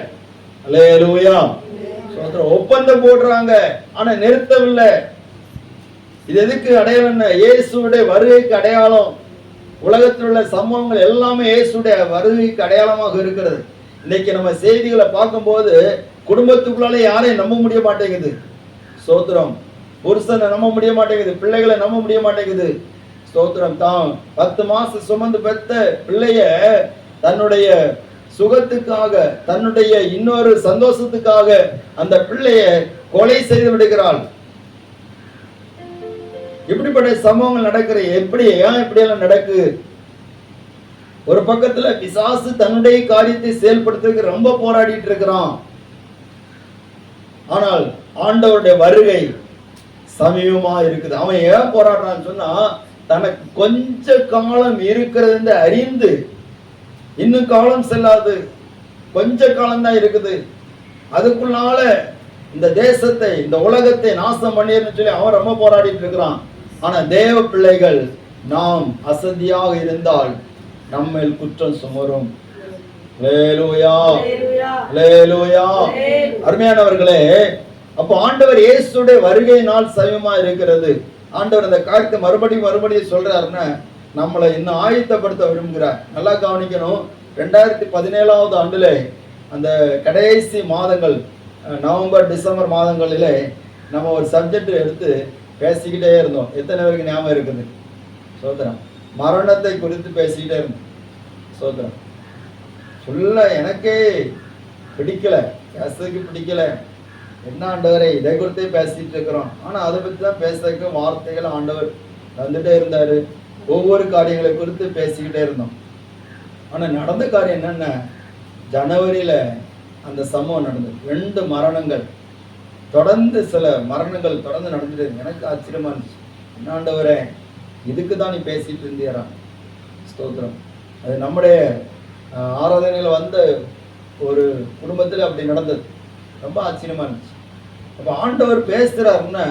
அல்லேலூயா. ஒப்பந்தம் போடுறாங்க, ஆனா நிறுத்தவில்லை. இது எதுக்கு அடையாளம்? இயேசுடைய வருகைக்கு அடையாளம். உலகத்தில் உள்ள சம்பவங்கள் எல்லாமே இயேசுடைய வருகைக்கு அடையாளமாக இருக்கிறது. இன்னைக்கு நம்ம செய்திகளை பார்க்கும்போது குடும்பத்துக்குள்ளால யாரையும் நம்ப முடிய மாட்டேங்குது. ஸ்தோத்திரம். புருஷனை நம்ப முடிய மாட்டேங்குது, பிள்ளைகளை நம்ப முடிய மாட்டேங்குது. ஸ்தோத்திரம். தான் 10 மாசம் சுமந்து பெற்ற பிள்ளைய தன்னுடைய சுகத்துக்காக, தன்னுடைய இன்னொரு சந்தோஷத்துக்காக அந்த பிள்ளைய கொலை செய்து விடுகிறாள். இப்படிப்பட்ட சம்பவங்கள் நடக்கிற. எப்படி ஏன் இப்படி எல்லாம் நடக்கு? ஒரு பக்கத்துல பிசாசு தன்னுடைய காரியத்தை செயல்படுத்துறதுக்கு ரொம்ப போராடிட்டு இருக்கிறான். ஆனால் ஆண்டவருடைய வருகை சமீபமா இருக்குது. அவன் ஏன் போராடுறான்னு சொன்னா, தனக்கு கொஞ்ச காலம் இருக்கிறது அறிந்து, இன்னும் காலம் செல்லாது, கொஞ்ச காலம் தான் இருக்குது, அதுக்குள்ளால இந்த தேசத்தை இந்த உலகத்தை நாசம் பண்ணிருன்னு சொல்லி அவன் ரொம்ப போராடிட்டு இருக்கிறான். ஆனா தேவ பிள்ளைகள் நாம் அசதியாக இருந்தால் நம்மேல் குற்றம் சுமரும். அல்லேலூயா. அல்லேலூயா. அருமையானவர்களே, அப்போ ஆண்டவர் இயேசுடைய வருகை நாள் சமீபமா இருக்கிறது. ஆண்டவர் இந்த காரியத்தை மறுபடியும் சொல்றாருன்னா நம்மளை இன்னும் ஆயத்தப்படுத்த விரும்புகிறார். நல்லா கவனிக்கணும். 2017 ஆண்டுல அந்த கடைசி மாதங்கள், நவம்பர் டிசம்பர் மாதங்களிலே நம்ம ஒரு சப்ஜெக்ட் எடுத்து பேசிக்கிட்டே இருந்தோம். எத்தனை பேருக்கு ஞாபகம் இருக்குது? சோதரம். மரணத்தை குறித்து பேசிக்கிட்டே இருந்தோம். சோதரம். ஃபுல்லா எனக்கே பிடிக்கல, பேசுறதுக்கு பிடிக்கல. என்ன ஆண்டவரை இதை குறித்தே பேசிட்டு இருக்கிறோம். ஆனா அதை பத்தி தான் பேசுறதுக்கு வார்த்தைகள் ஆண்டவர் வந்துட்டே இருந்தாரு. ஒவ்வொரு காரியங்களை குறித்து பேசிக்கிட்டே இருந்தோம். ஆனா நடந்த காரியம் என்னன்னா, ஜனவரியில அந்த சம்பவம் நடந்தது. 2 மரணங்கள் தொடர்ந்து, சில மரணங்கள் தொடர்ந்து நடந்துட்டு. எனக்கு ஆச்சரியமா இருந்துச்சு. என்ன ஆண்டவரே, இதுக்கு தான் நீ பேசிட்டு இருந்தியரா? ஸ்தோத்திரம். அது நம்முடைய ஆராதனையில வந்த ஒரு குடும்பத்தில் அப்படி நடந்தது. ரொம்ப ஆச்சரியமா இருந்துச்சு. அப்ப ஆண்டவர் பேசுறாருன்னா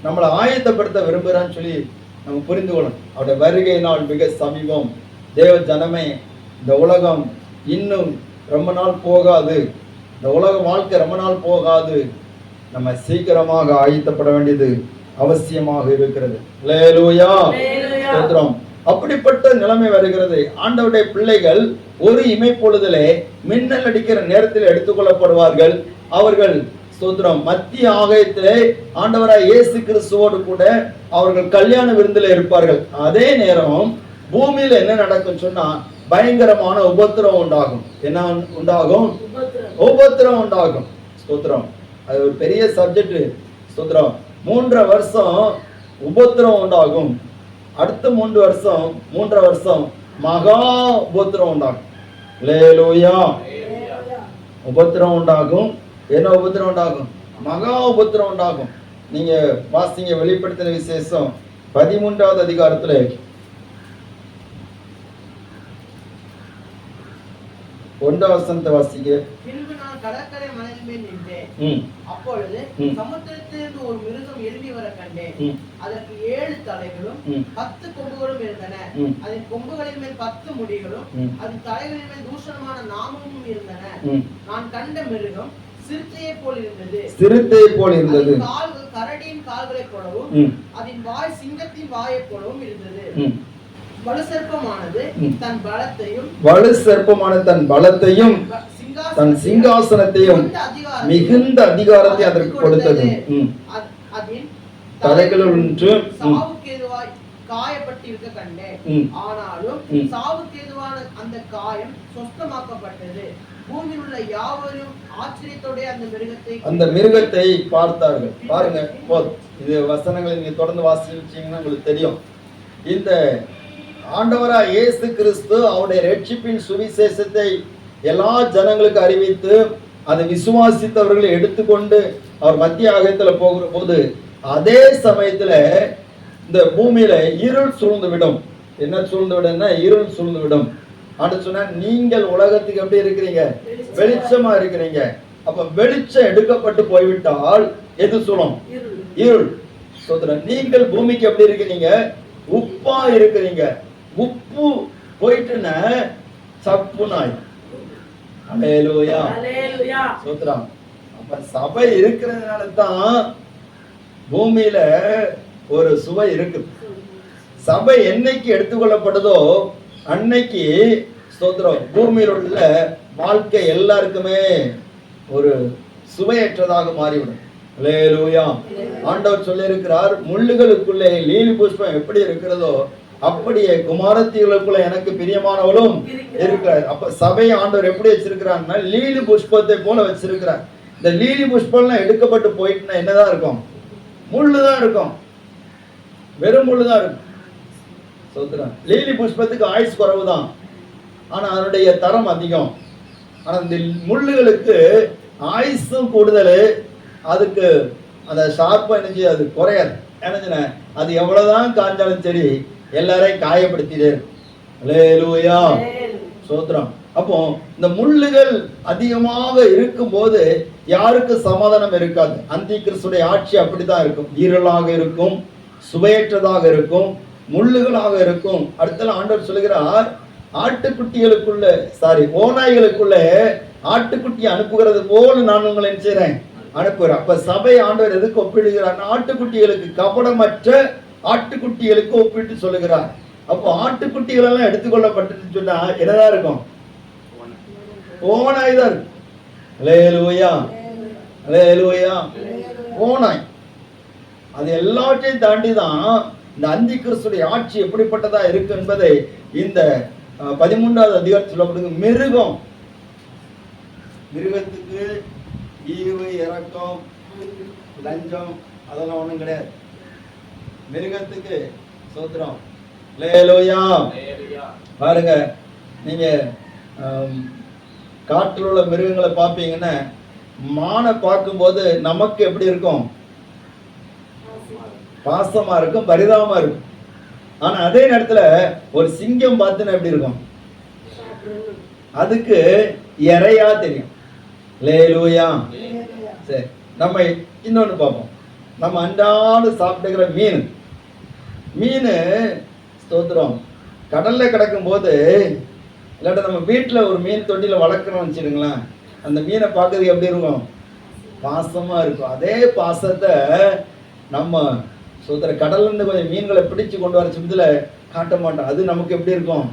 நம்மளை ஆயத்தப்படுத்த விரும்புகிறான்னு சொல்லி நம்ம புரிந்து கொள்ளணும். அவருடைய வருகை நாள் மிக சமீபம். தேவ ஜனமே, இந்த உலகம் இன்னும் ரொம்ப நாள் போகாது, இந்த உலக வாழ்க்கை ரொம்ப நாள் போகாது. நம்ம சீக்கிரமாக ஆயத்தப்பட வேண்டியது அவசியமாக இருக்கிறது. அல்லேலூயா. ஸ்தோத்திரம். அப்படிப்பட்ட நிலைமை வருகிறது. ஆண்டவருடைய பிள்ளைகள் ஒரு இமைப்பொழுதிலே மின்னல் அடிக்கிற நேரத்தில் எடுத்துக்கொள்ளப்படுவார்கள். அவர்கள் ஸ்தோத்திரம் மத்திய ஆகாயத்திலே ஆண்டவராய் இயேசு கிறிஸ்துவோடு கூட அவர்கள் கல்யாண விருந்தில் இருப்பார்கள். அதே நேரம் பூமியில என்ன நடக்கும் சொன்னா, பயங்கரமான உபத்திரம் உண்டாகும். என்ன உண்டாகும்? உபத்திரம் உண்டாகும். ஸ்தோத்திரம். அது ஒரு பெரிய சப்ஜெக்ட். ஸ்தோத்திரம். 3 வருஷம் உபத்திரம் உண்டாகும். அடுத்த 3 வருஷம் மகா உபத்திரம் உண்டாகும். அல்லேலூயா. உபத்திரம் உண்டாகும். என்ன உபத்திரம் உண்டாகும்? மகா உபத்திரம் உண்டாகும். நீங்க வாசிங்க வெளிப்படுத்தின விசேஷம் 13வது அதிகாரத்துல 1 வசனத்தை வாசிங்க. பின்பு நான் கடற்கரை மலையின் மேல் நின்றேன். அப்பொழுது சமுத்திரத்திலிருந்து ஒரு மிருகம் எழும்பி வர கண்டேன். அதற்கு 7 தலைகளும் 10 கொம்புகளும் இருந்தன. அதன் கொம்புகளின் மேல் 10 முடிகளும் அதன் தலைகளின் மேல் தூஷணமான நாமமும் இருந்தன. நான் கண்ட மிருகம் சிறுத்தையை போல் இருந்தது. கால்கள் கரடியின் கால்களைப் போலவும் அதன் வாய் சிங்கத்தின் வாயைப் போலவும் இருந்தது. வலு சர்ப்பமானது தன் பலத்தையும் தன் சிங்காசனத்தையும் மிகுந்த அதிகாரத்தை அதற்கு கொடுத்தது. அதன் தலைகளொன்று சாவுக்கு ஏதுவாய் காயப்பட்டிருக்க கண்டேன். ஆனாலும் சாவுக்கு ஏதுவான அந்த காயம் சொஸ்தமாக்கப்பட்டது. பூமியில் உள்ள யாவரும் ஆச்சரியத்தோட அந்த மிருகத்தை பார்த்தார்கள். பாருங்க, இது வசனங்களை நீங்க தொடர்ந்து வாசிச்சீங்கன்னா உங்களுக்கு தெரியும். இந்த ஆண்டவராய் இயேசு கிறிஸ்து அவருடைய ரட்சிப்பின் சுவிசேஷத்தை எல்லா ஜனங்களுக்கு அறிவித்து அதை விசுவாசித்தவர்களை எடுத்துக்கொண்டு அவர் மத்திய ஆகத்துல போகிற போது அதே சமயத்துல இந்த பூமியில இருள் சூழ்ந்து விடும். என்ன சூழ்ந்து விடும்னா இருள் சூழ்ந்து விடும். ஆண்டு சொன்னா நீங்கள் உலகத்துக்கு எப்படி இருக்கிறீங்க? வெளிச்சமா இருக்கிறீங்க. அப்ப வெளிச்சம் எடுக்கப்பட்டு போய்விட்டால் எது சூழும்? இருள். நீங்கள் பூமிக்கு எப்படி இருக்கிறீங்க? உப்பா இருக்கிறீங்க. உப்பு போயிட்டுன்னா சப்பு நாய். அல்லேலூயா, சோத்ரம். அப்ப சபை இருக்கிறதுனால தான் பூமியில ஒரு சுவை இருக்கு. சபை என்னைக்கு எடுத்துக்கொள்ளப்படுதோ அன்னைக்கு ஸ்தோத்திரம் பூமியில் உள்ள வாழ்க்கை எல்லாருக்குமே ஒரு சுவையற்றதாக மாறிவிடும். அல்லேலூயா. ஆண்டவர் சொல்லி இருக்கிறார், முள்ளுகளுக்குள்ளே லீலி புஷ்பம் எப்படி இருக்கிறதோ அப்படியே குமாரத்திகளுக்குள்ள எனக்கு பிரியமானவளும் இருக்கிறார். அப்ப சபையை ஆண்டவர் எப்படி வச்சிருக்கிறார்னா லீலி புஷ்பத்தை போல வச்சிருக்கிறார். இந்த லீலி புஷ்பம்லாம் எடுக்கப்பட்டு போயிட்டுனா என்னதான் இருக்கும்? முள்ளுதான் இருக்கும், வெறும் முள்ளுதான் இருக்கும். சொல்றேன், லீலி புஷ்பத்துக்கு ஆயுஸ் குறைவுதான், ஆனா அதனுடைய தரம் அதிகம். ஆனா இந்த முள்ளுகளுக்கு ஆயுசும் கூடுதல், அதுக்கு அந்த ஷார்ப்பா என்னச்சு அது குறையாது. என்னச்சுன்னா அது எவ்வளவுதான் காஞ்சாலும் சரி எல்லாரையும் காயப்படுத்திட்டே இருக்கும். அல்லேலூயா, சோத்ரம். அப்போ இந்த முள்ளுகள் அதிகமாக இருக்கும் போது யாருக்கு சமாதானம் இருக்காது. அந்தி கிறிஸ்துடைய ஆட்சி அப்படித்தான் இருக்கும். ஈரலாக இருக்கும், சுவையற்றதாக இருக்கும், முள்ளுகளாக இருக்கும். அடுத்த ஆண்டவர் சொல்லுகிறார், ஆட்டுக்குட்டிகளுக்குள்ள ஓநாய்களுக்குள்ள ஆட்டுக்குட்டி அனுப்புகிறது போல நான் உங்களை செய்றேன், அனுப்புகிறேன். அப்ப சபை ஆண்டவர் எதுக்கு ஒப்பிடுகிறார்? ஆட்டுக்குட்டிகளுக்கு, கபடமற்ற ஆட்டுக்குட்டிகளுக்கு ஒப்பிட்டு சொல்லுகிறார். அப்போ ஆட்டுக்குட்டிகள் எல்லாம் எடுத்துக்கொள்ளப்பட்டு சொன்னா என்னதான் இருக்கும்? ஓநாய் தான் இருக்கும். அல்லேலூயா, அல்லேலூயா. ஓநாய். அது எல்லாவற்றையும் தாண்டி தான் இந்த அந்தி கிறிஸ்துடைய ஆட்சி எப்படிப்பட்டதா இருக்கு என்பதை இந்த 13வது அதிகாரம் சொல்லப்படுது. மிருகம், மிருகத்துக்கு ஈவு இரக்கம் லஞ்சம் அதெல்லாம் ஒண்ணும் கிடையாது. மிருகத்துக்கு சோத்திரம். அல்லேலூயா. பாருங்க, நீங்க காட்டில் உள்ள மிருகங்களை பார்ப்பீங்கன்னா மானை பார்க்கும்போது நமக்கு எப்படி இருக்கும்? பாசமா இருக்கும், பரிதாபமா இருக்கும். ஆனா அதே நேரத்துல ஒரு சிங்கம் பார்த்துன்னா எப்படி இருக்கும்? அதுக்கு இறையா தெரியும். அல்லேலூயா. சரி, நம்ம இன்னொன்னு பார்ப்போம். நம்ம அன்றாடு சாப்பிட்டுக்கிற மீன் ஸ்தோத்திரம் கடல்ல கிடக்கும் போது, இல்லாட்ட நம்ம வீட்டுல ஒரு மீன் தொட்டியில வளர்க்கணும்னு வச்சுருங்களேன், அந்த மீனை பார்க்கறதுக்கு எப்படி இருக்கும்? பாசமா இருக்கும். அதே பாசத்தை நம்ம சோதர கடல்ல இருந்து கொஞ்சம் மீன்களை பிடிச்சு கொண்டு வர சமயத்துல காட்ட மாட்டோம். அது நமக்கு எப்படி இருக்கும்?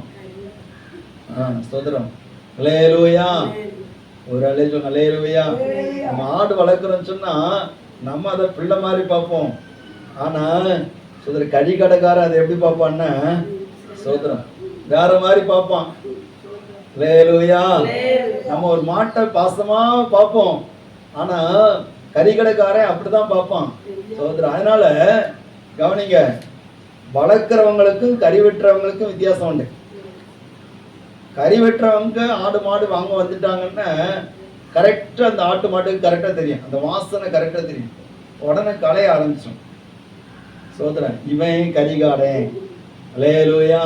ஸ்தோத்திரம். அல்லேலூயா. ஒரு அலேஜம். அல்லேலூயா. நம்ம ஆடு வளர்க்குறோம்னு சொன்னா நம்ம அதை பிள்ளை மாதிரி பார்ப்போம். ஆனா சோதர கறி கடைக்கார அதை எப்படி பார்ப்பான்னா சோதரம் வேற மாதிரி பார்ப்பான். அல்லேலூயா. நம்ம ஒரு மாட்டை பாசமா பார்ப்போம், ஆனா கறி கடைக்காரன் அப்படிதான் பார்ப்பான். சோதரம். அதனால கவனிங்க, வளர்க்குறவங்களுக்கும் கறி வெட்டுறவங்களுக்கும் வித்தியாசம் உண்டு. கறி வெட்டுறவங்க ஆடு மாடு வாங்க வந்துட்டாங்கன்னா கரெக்டா அந்த ஆட்டு மாட்டுக்கு கரெக்டா தெரியும், அந்த வாசனை கரெக்டா தெரியும், உடனே களைய ஆரம்பிச்சோம். சோதரன் இவன் கரிகாரன். அல்லேலூயா.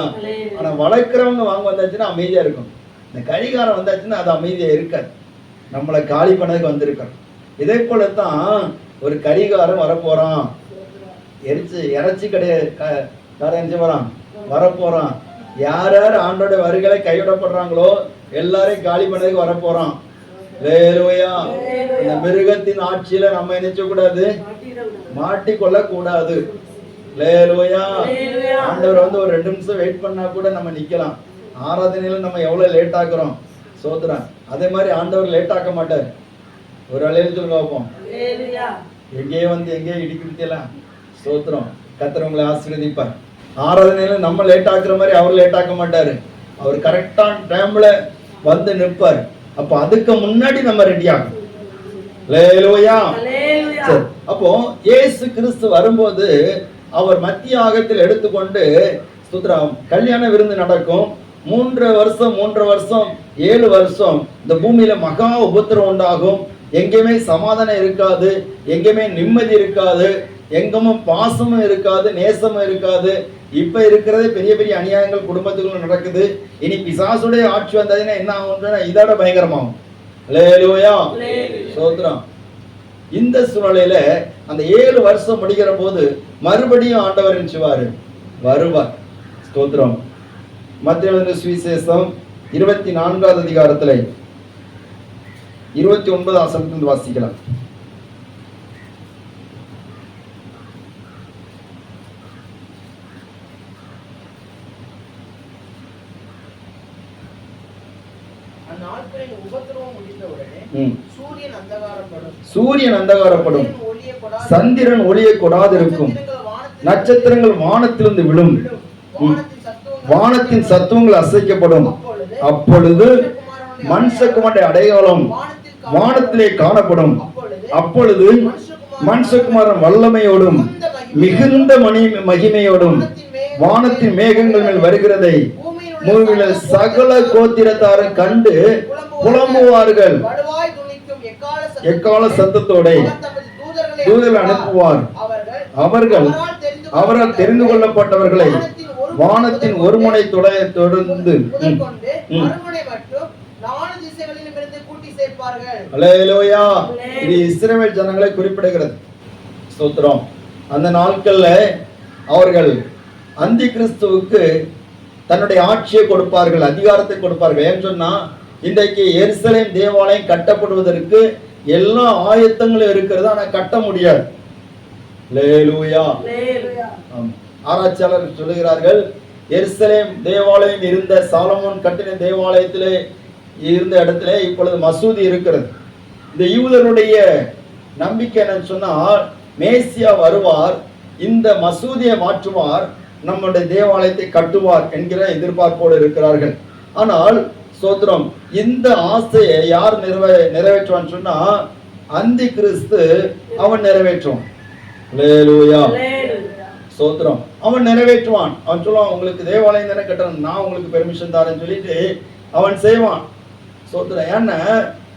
ஆனா வளர்க்குறவங்க வாங்க வந்தாச்சுன்னா அமைதியா இருக்கும். இந்த கரிகாரம் வந்தாச்சுன்னா அது அமைதியா இருக்காது, நம்மளை காலி பண்ணதுக்கு வந்திருக்கோம். இதே போலத்தான் ஒரு கரிகாரம் வரப்போறான், இறைச்சி கிடையாது வரான் வரப்போறான். யார் யார் ஆண்டோட வருகளை கைவிடப்படுறாங்களோ எல்லாரையும் காலி பண்ணதுக்கு வரப்போறான். அல்லேலூயா. இந்த மிருகத்தின் ஆட்சியில நம்ம நினைச்ச கூடாது, மாட்டிக்கொள்ள கூடாது. அல்லேலூயா. ஆண்டவர் வந்து ஒரு 2 நிமிஷம் வெயிட் பண்ணா கூட நம்ம நிக்கலாம். ஆராதனையில நம்ம எவ்வளவு லேட் ஆக்குறோம். சோதரன் அதே மாதிரி ஆண்டவர் லேட் ஆக்க மாட்டார். ஒரு அலையில சொல்லுங்க பார்ப்போம். எங்கேயே வந்து எங்கேயே இடிக்கிறீங்களா? சோத்திரம். கர்த்தர் உங்களை ஆசீர்வதிப்பார். ஆராதனையில நம்ம லேட் ஆக்குற மாதிரி அவர் லேட் ஆக்க மாட்டாரு. அவர் கரெக்டான டைம்ல வந்து நிற்பார். அப்ப அதுக்கு முன்னாடி நம்ம ரெடி ஆகணும். அல்லேலூயா. சரி, அப்போ இயேசு கிறிஸ்து வரும்போது அவர் மத்திய ஆகத்தில் எடுத்துக்கொண்டு ஸ்தோத்திரம் கல்யாண விருந்து நடக்கும். 3 வருஷம் 7 வருஷம் இந்த பூமியில மகா உபத்திரம் உண்டாகும். எங்கேயுமே சமாதானம் இருக்காது, எங்கேயுமே நிம்மதி இருக்காது, எங்கமும் பாசமும் இருக்காது, நேசமும் இருக்காது. இப்ப இருக்கிறதே பெரிய பெரிய அநியாயங்கள் குடும்பத்துக்குள்ள நடக்குது. இனி பிசாசுடைய ஆட்சி வந்ததுன்னா என்ன ஆகும்? இதோட பயங்கரமாகும். அல்லேலூயா. சோத்திரம். இந்த சூழ்நிலையில அந்த 7 வருஷம் முடிகிற போது மறுபடியும் ஆண்டவர் நினைச்சுவாரு வருவார். ஸ்தோத்திரம். மத்தேயு சுவிசேஷம் 24வது அதிகாரத்துல 29வது வசனத்திலிருந்து வாசிக்கலாம். அந்நாட்களின் உபத்திரவம் முடிந்தவுடனே சூரியன் அந்தகாரப்படும், சந்திரன் ஒளியை கொடாதிருக்கும், நட்சத்திரங்கள் வானத்திலிருந்து விழும், வானத்தின் சத்துவங்கள் அசைக்கப்படும். அப்பொழுது மனுஷகுமாரனுடைய அடையாளம் வானத்திலே காணப்படும். அப்பொழுது மனுஷகுமாரன் வல்லமையோடும் மிகுந்த மகிமையோடும் வானத்தின் மேகங்கள் மேல் வருகிறதை பூமியில சகல கோத்திரத்தாரும் கண்டு புலம்புவார்கள். எக்கால சத்தத்தோட தூதர்கள் அனுப்புவார். அவர்கள் அவரால் தெரிந்து கொள்ளப்பட்டவர்களை வானத்தின் ஒரு முனை தொடர்ந்து அல்லேலூயா. இது இஸ்ரவேல் ஜனங்களை குறிப்பிடுகிறது. ஸ்தோத்திரம். அந்த நாட்கள்ல அவர்கள் அந்தி கிறிஸ்துவுக்கு தன்னுடைய ஆட்சியை கொடுப்பார்கள், அதிகாரத்தை கொடுப்பார்கள். ஏன்னு சொன்னா இன்றைக்கு எருசலேம் தேவாலயம் கட்டப்படுவதற்கு எல்லா ஆயத்தங்களும் இருக்கிறது, ஆனா கட்ட முடியாது. அல்லேலூயா. ஆராய்ச்சியாளர் சொல்லுகிறார்கள், எருசலேம் தேவாலயம் இருந்த சாலமோன் கட்டின தேவாலயத்திலே இருந்த இடத்துல இப்பொழுது மசூதி இருக்கிறது. இந்த யூதருடைய நம்பிக்கை என்னன்னு சொன்னால் மேசியா வருவார், இந்த மசூதியை மாற்றுவார், நம்முடைய தேவாலயத்தை கட்டுவார் என்கிற எதிர்பார்ப்போடு இருக்கிறார்கள். ஆனால் சோத்திரம், இந்த ஆசையை யார் நிறைவேற்றுவான்னு சொன்னா அந்தி கிறிஸ்து அவன் நிறைவேற்றுவான். அல்லேலூயா. சோத்திரம். அவன் நிறைவேற்றுவான். அவன் சொல்லுவான், உங்களுக்கு தேவாலயம் தானே கட்டணும், நான் உங்களுக்கு பெர்மிஷன் தரேன்னு சொல்லிட்டு அவன் செய்வான். சோத்திரம். ஏன்னா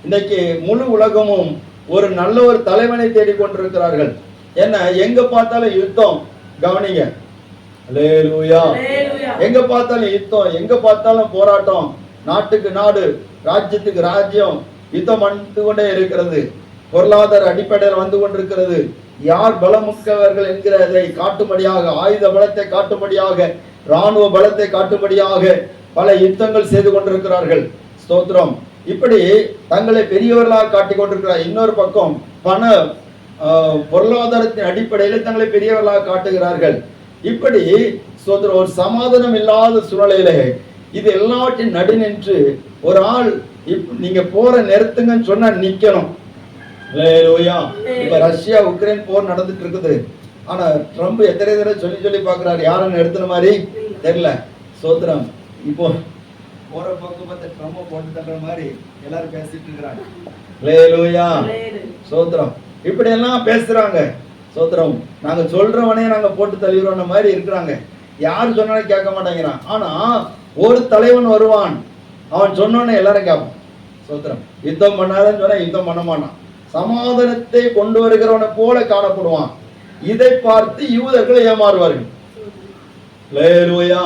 இன்னைக்கு முழு உலகமும் ஒரு நல்ல ஒரு தலைவனை தேடிக்கொண்டிருக்கிறார்கள். ஏன்னா எங்க பார்த்தாலும் யுத்தம். கவனிங்க. அல்லேலூயா. எங்க பார்த்தாலும் யுத்தம், எங்க பார்த்தாலும் போராட்டம், நாட்டுக்கு நாடு, ராஜ்யத்துக்கு ராஜ்யம், யுத்தம் வந்து கொண்டே இருக்கிறது. பொருளாதார அடிப்படையில் வந்து கொண்டிருக்கிறது. யார் பலமுக்கவர்கள் என்கிறதை காட்டும்படியாக, ஆயுத பலத்தை காட்டும்படியாக, இராணுவ பலத்தை காட்டும்படியாக பல யுத்தங்கள் செய்து கொண்டிருக்கிறார்கள். ஸ்தோத்திரம். இப்படி தங்களை பெரியவர்களாக காட்டிக் கொண்டிருக்கிறார். இன்னொரு பக்கம் பண பொருளாதாரத்தின் அடிப்படையில் தங்களை பெரியவர்களாக காட்டுகிறார்கள். இப்படி ஸ்தோத்திரம், ஒரு சமாதானம் இல்லாத சூழ்நிலையிலே இது எல்லாவற்றின் நடு நின்று ஒரு ஆள் நீங்க போற நிறுத்துங்கன்னு சொன்னா நிக்கணும். இப்ப ரஷ்யா உக்ரைன் போர் நடந்துட்டு இருக்குது. ஆனா ட்ரம்ப் எத்தனை தடவை சொல்லி பாக்குறாரு, யாரும் நிறுத்தின மாதிரி தெரியல. சோத்திரம். இப்போ போற பக்கம் பார்த்து ட்ரம்ப் போட்டு தள்ளுற மாதிரி எல்லாரும் பேசிட்டு இருக்கிறாங்க. சோத்திரம். இப்படி எல்லாம் பேசுறாங்க. சோத்திரம். நாங்க சொல்றவனே நாங்க போட்டு தள்ளிடுறோம் மாதிரி இருக்கிறாங்க. யாரு சொன்னாலும் கேட்க மாட்டேங்கிறான். ஆனா ஒரு தலைவன் வருவான், அவன் சொன்னோன்னு எல்லாரும் கேட்பான். சோத்திரம். யுத்தம் பண்ணாதன்னு சொன்னா யுத்தம் பண்ண மாட்டான். சமாதானத்தை கொண்டு வருகிறவனை போல காணப்படுவான். இதை பார்த்து யூதர்கள் ஏமாறுவார்கள். அல்லேலூயா.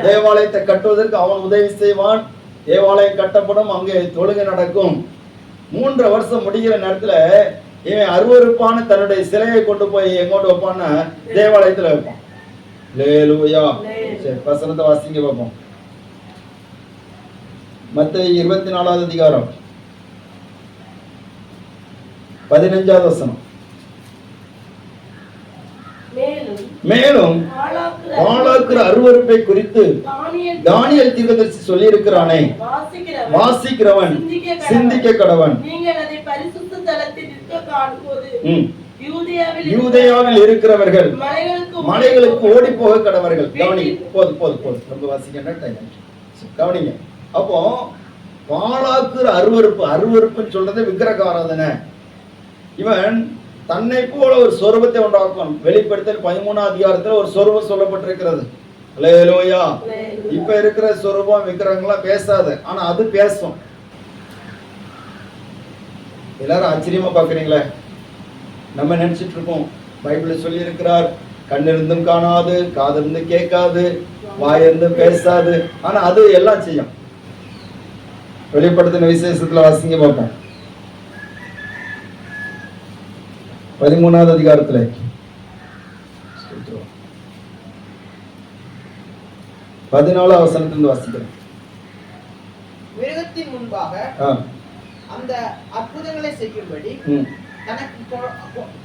தேவாலயத்தை கட்டுவதற்கு அவன் உதவி செய்வான். தேவாலயம் கட்டப்படும், அங்கே தொழுகை நடக்கும். 3 வருஷம் முடிகிற நேரத்துல இவன் அருவருப்பான தன்னுடைய சிலையை கொண்டு போய் எங்கோண்டு வைப்பான்னா தேவாலயத்துல வைப்பான். அல்லேலூயா. சரி, வசனத்தை வாசிங்க பார்ப்போம். மத்தேயு 24வது அதிகாரம் 15வது வசனம். மேலும் பாழாக்குற அருவருப்பை குறித்து தானியேல் தீர்க்கதரிசி சொல்லி இருக்கிறானே, வாசிக்கிறவன் சிந்திக்க கடவன். யூதேயாவில் இருக்கிறவர்கள் மலைகளுக்கு ஓடி போக கடவர்கள். கவனிங்க, போது ரொம்ப வாசிக்க கவனிங்க. அப்போ பாழாக்குற அருவருப்புன்னு சொல்றது விக்கிரக ஆராதனை. இவன் தன்னை போல ஒரு சொரூபத்தை உண்டாக்கும். வெளிப்படுத்தல் 13ஆம் அதிகாரத்துல ஒரு சொரூபம் சொல்லப்பட்டிருக்கிறது. அல்லேலூயா. இப்ப இருக்கிற சொரூபம் விக்கிரகங்களா பேசாது, ஆனா அது பேசும். எல்லாரும் ஆச்சரியமா பாக்குறீங்களே. நம்ம நினைச்சிட்டு இருக்கோம் பைபிள் சொல்லி இருக்கிறார், கண்ணிருந்தும் காணாது, காதிருந்து கேட்காது, வாயிருந்து பேசாது, ஆனா அது எல்லாம் செய்யும். வெளிப்படுத்தின விசேஷத்துல வாசிங்க பார்ப்போம். 13வது அதிகாரத்துல 14வது வசனத்திலிருந்து வாசிக்கிறேன். மிருகத்தின் முன்பாக அந்த அற்புதங்களை செய்யும்படி தனக்கு